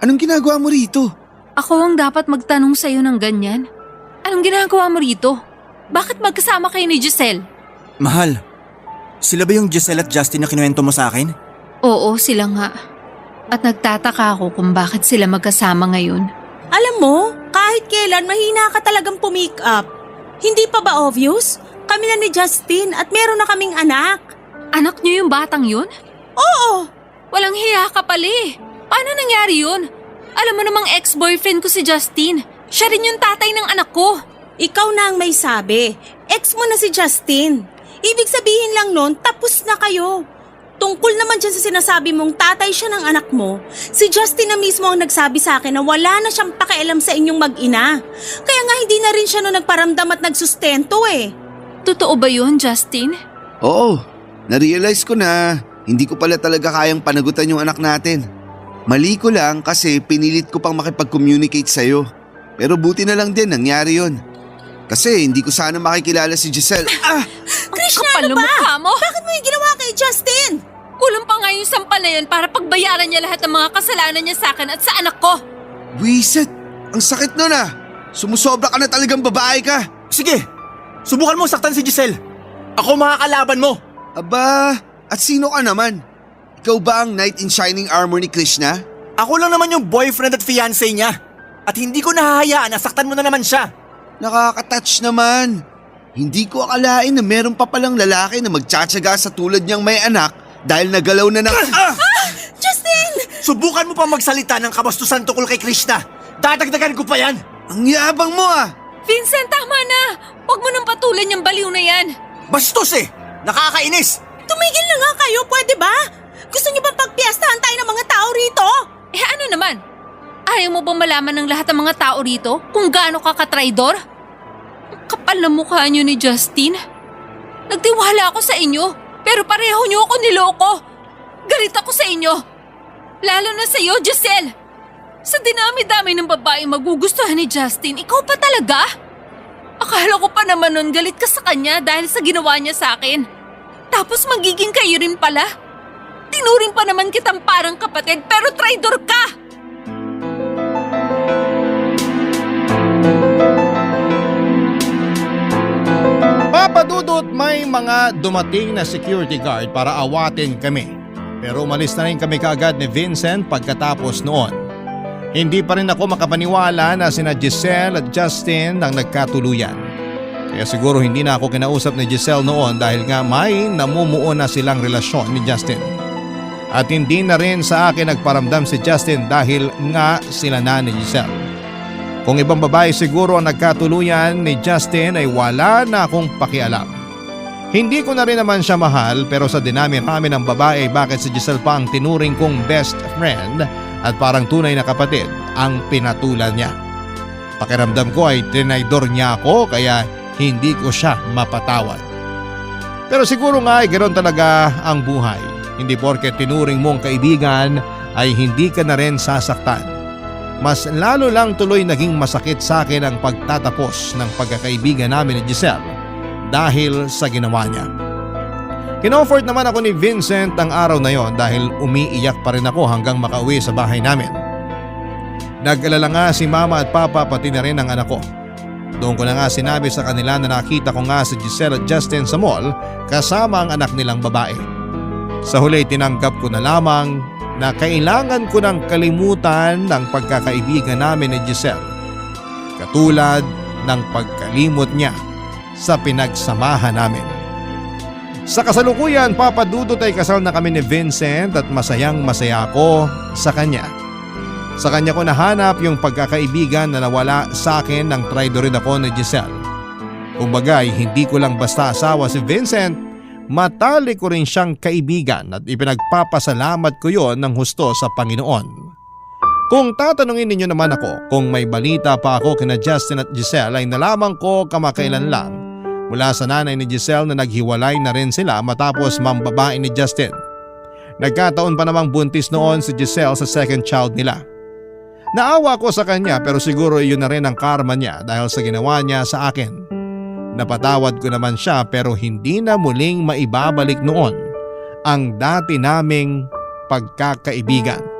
Anong ginagawa mo rito?
Ako ang dapat magtanong sa'yo ng ganyan. Anong ginagawa mo rito? Bakit magkasama kayo ni Giselle?
Mahal, sila ba yung Giselle at Justin na kinuwento mo sa akin?
Oo, sila nga. At nagtataka ako kung bakit sila magkasama ngayon.
Alam mo, kahit kailan mahina ka talagang pumake up. Hindi pa ba obvious? Kami na ni Justin at meron na kaming anak.
Anak niyo yung batang yun?
Oo!
Walang hiya ka pala eh. Paano nangyari yun? Alam mo namang ex-boyfriend ko si Justin. Siya rin yung tatay ng anak ko.
Ikaw na ang may sabi. Ex mo na si Justin. Ibig sabihin lang nun, tapos na kayo. Tungkol naman dyan sa sinasabi mong tatay siya ng anak mo, si Justin na mismo ang nagsabi sa akin na wala na siyang pakialam sa inyong mag-ina. Kaya nga hindi na rin siya no nagparamdam at nagsustento eh.
Totoo ba yun, Justin?
Oo, na-realize ko na hindi ko pala talaga kayang panagutan yung anak natin. Mali ko lang kasi pinilit ko pang makipag-communicate sa'yo. Pero buti na lang din nangyari yon. Kasi hindi ko sana makikilala si Giselle.
Krishna,
Kapal
ano
ng
ba?
mukha mo!
Bakit mo yung ginawa kay Justin?
Kulang pa nga yung sampal na yan para pagbayaran niya lahat ng mga kasalanan niya sa akin at sa anak ko.
Wiset, ang sakit nun ah. Sumusobra ka na talagang babae ka.
Sige, subukan mo saktan si Giselle. Ako makakalaban mo.
Aba, at sino ka naman? Ikaw ba ang knight in shining armor ni Krishna?
Ako lang naman yung boyfriend at fiancé niya. At hindi ko nahahayaan na saktan mo na naman siya.
Nakaka-touch naman. Hindi ko akalain na meron pa palang lalaki na magtsatsaga sa tulad niyang may anak dahil nagalaw na ng...
Justin!
Subukan mo pa magsalita ng kabastusan tungkol kay Krishna. Dadagdagan ko pa yan.
Ang yabang mo ah!
Vincent, tama na! Huwag mo nang patulan yung baliw na yan.
Bastos eh! Nakakainis!
Tumigil na nga kayo, pwede ba? Gusto niyo bang pagpiestahan tayo ng mga tao rito?
Eh ano naman? Ayaw mo bang malaman ng lahat ng mga tao rito kung gaano ka katraidor? Ang kapal na mukha niyo ni Justin. Nagtiwala ako sa inyo, pero pareho niyo ako niloko. Galit ako sa inyo. Lalo na sa iyo, Giselle. Sa dinami-dami ng babae magugustuhan ni Justin, ikaw pa talaga? Akala ko pa naman nun galit ka sa kanya dahil sa ginawa niya sa akin. Tapos magiging kayo rin pala. Tinuring pa naman kitang parang kapatid pero traidor ka!
Papa Dudut, may mga dumating na security guard para awatin kami. Pero umalis na rin kami kaagad ni Vincent pagkatapos noon. Hindi pa rin ako makapaniwala na sina Giselle at Justin ang nagkatuluyan. Kaya siguro hindi na ako kinausap ni Giselle noon dahil nga may namumuo na silang relasyon ni Justin. At hindi na rin sa akin nagparamdam si Justin dahil nga sila na ni Giselle. Kung ibang babae siguro ang nagkatuluyan ni Justin ay wala na akong pakialam. Hindi ko na rin naman siya mahal pero sa dinami-rami ng babae bakit si Giselle pa ang tinuring kong best friend at parang tunay na kapatid ang pinatulan niya. Pakiramdam ko ay trinaydor niya ako kaya hindi ko siya mapatawad. Pero siguro nga ay ganoon talaga ang buhay. Hindi porke tinuring mong kaibigan ay hindi ka na rin sasaktan. Mas lalo lang tuloy naging masakit sa akin ang pagtatapos ng pagkakaibigan namin ni Giselle dahil sa ginawa niya. Kinofort naman ako ni Vincent ang araw na yon dahil umiiyak pa rin ako hanggang makauwi sa bahay namin. Nag-alala nga si mama at papa pati na rin ang anak ko. Doon ko na nga sinabi sa kanila na nakita ko nga si Giselle at Justin sa mall kasama ang anak nilang babae. Sa huli tinanggap ko na lamang na kailangan ko nang kalimutan ng pagkakaibigan namin ni Giselle. Katulad ng pagkalimot niya sa pinagsamahan namin. Sa kasalukuyan, Papa Dudut ay kasal na kami ni Vincent at masayang masaya ako sa kanya. Sa kanya ko nahanap yung pagkakaibigan na nawala sa akin nang traidorin ako ni Giselle. Kumbagay, hindi ko lang basta asawa si Vincent, matalik ko rin siyang kaibigan at ipinagpapasalamat ko yon ng husto sa Panginoon. Kung tatanungin ninyo naman ako kung may balita pa ako kina Justin at Giselle ay nalaman ko kamakailan lang mula sa nanay ni Giselle na naghiwalay na rin sila matapos mambabae ni Justin. Nagkataon pa namang buntis noon si Giselle sa second child nila. Naawa ko sa kanya pero siguro iyon na rin ang karma niya dahil sa ginawa niya sa akin. Napatawad ko naman siya pero hindi na muling maibabalik noon ang dati naming pagkakaibigan.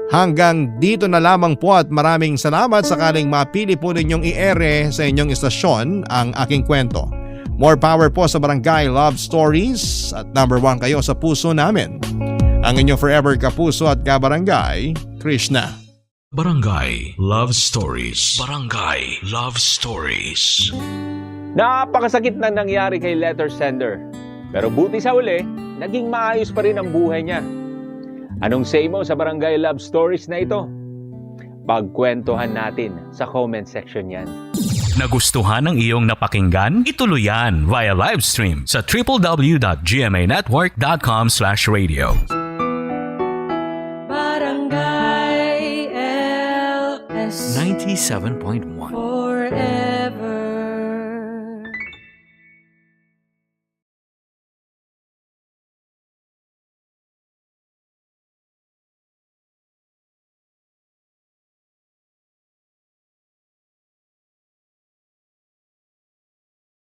Hanggang dito na lamang po at maraming salamat sakaling mapili po ninyong i-ere sa inyong istasyon ang aking kwento. More power po sa Barangay Love Stories at number 1 kayo sa puso namin. Ang inyong forever kapuso at kabarangay, Krishna.
Barangay Love Stories. Barangay Love Stories.
Napakasakit na nangyari kay letter sender. Pero buti sa uli, naging maayos pa rin ang buhay niya. Anong say mo sa Barangay Love Stories na ito? Pagkwentuhan natin sa comment section yan.
Nagustuhan ng iyong napakinggan? Ituloy yan via live stream sa www.gmanetwork.com/radio.
Barangay LS
97.1
4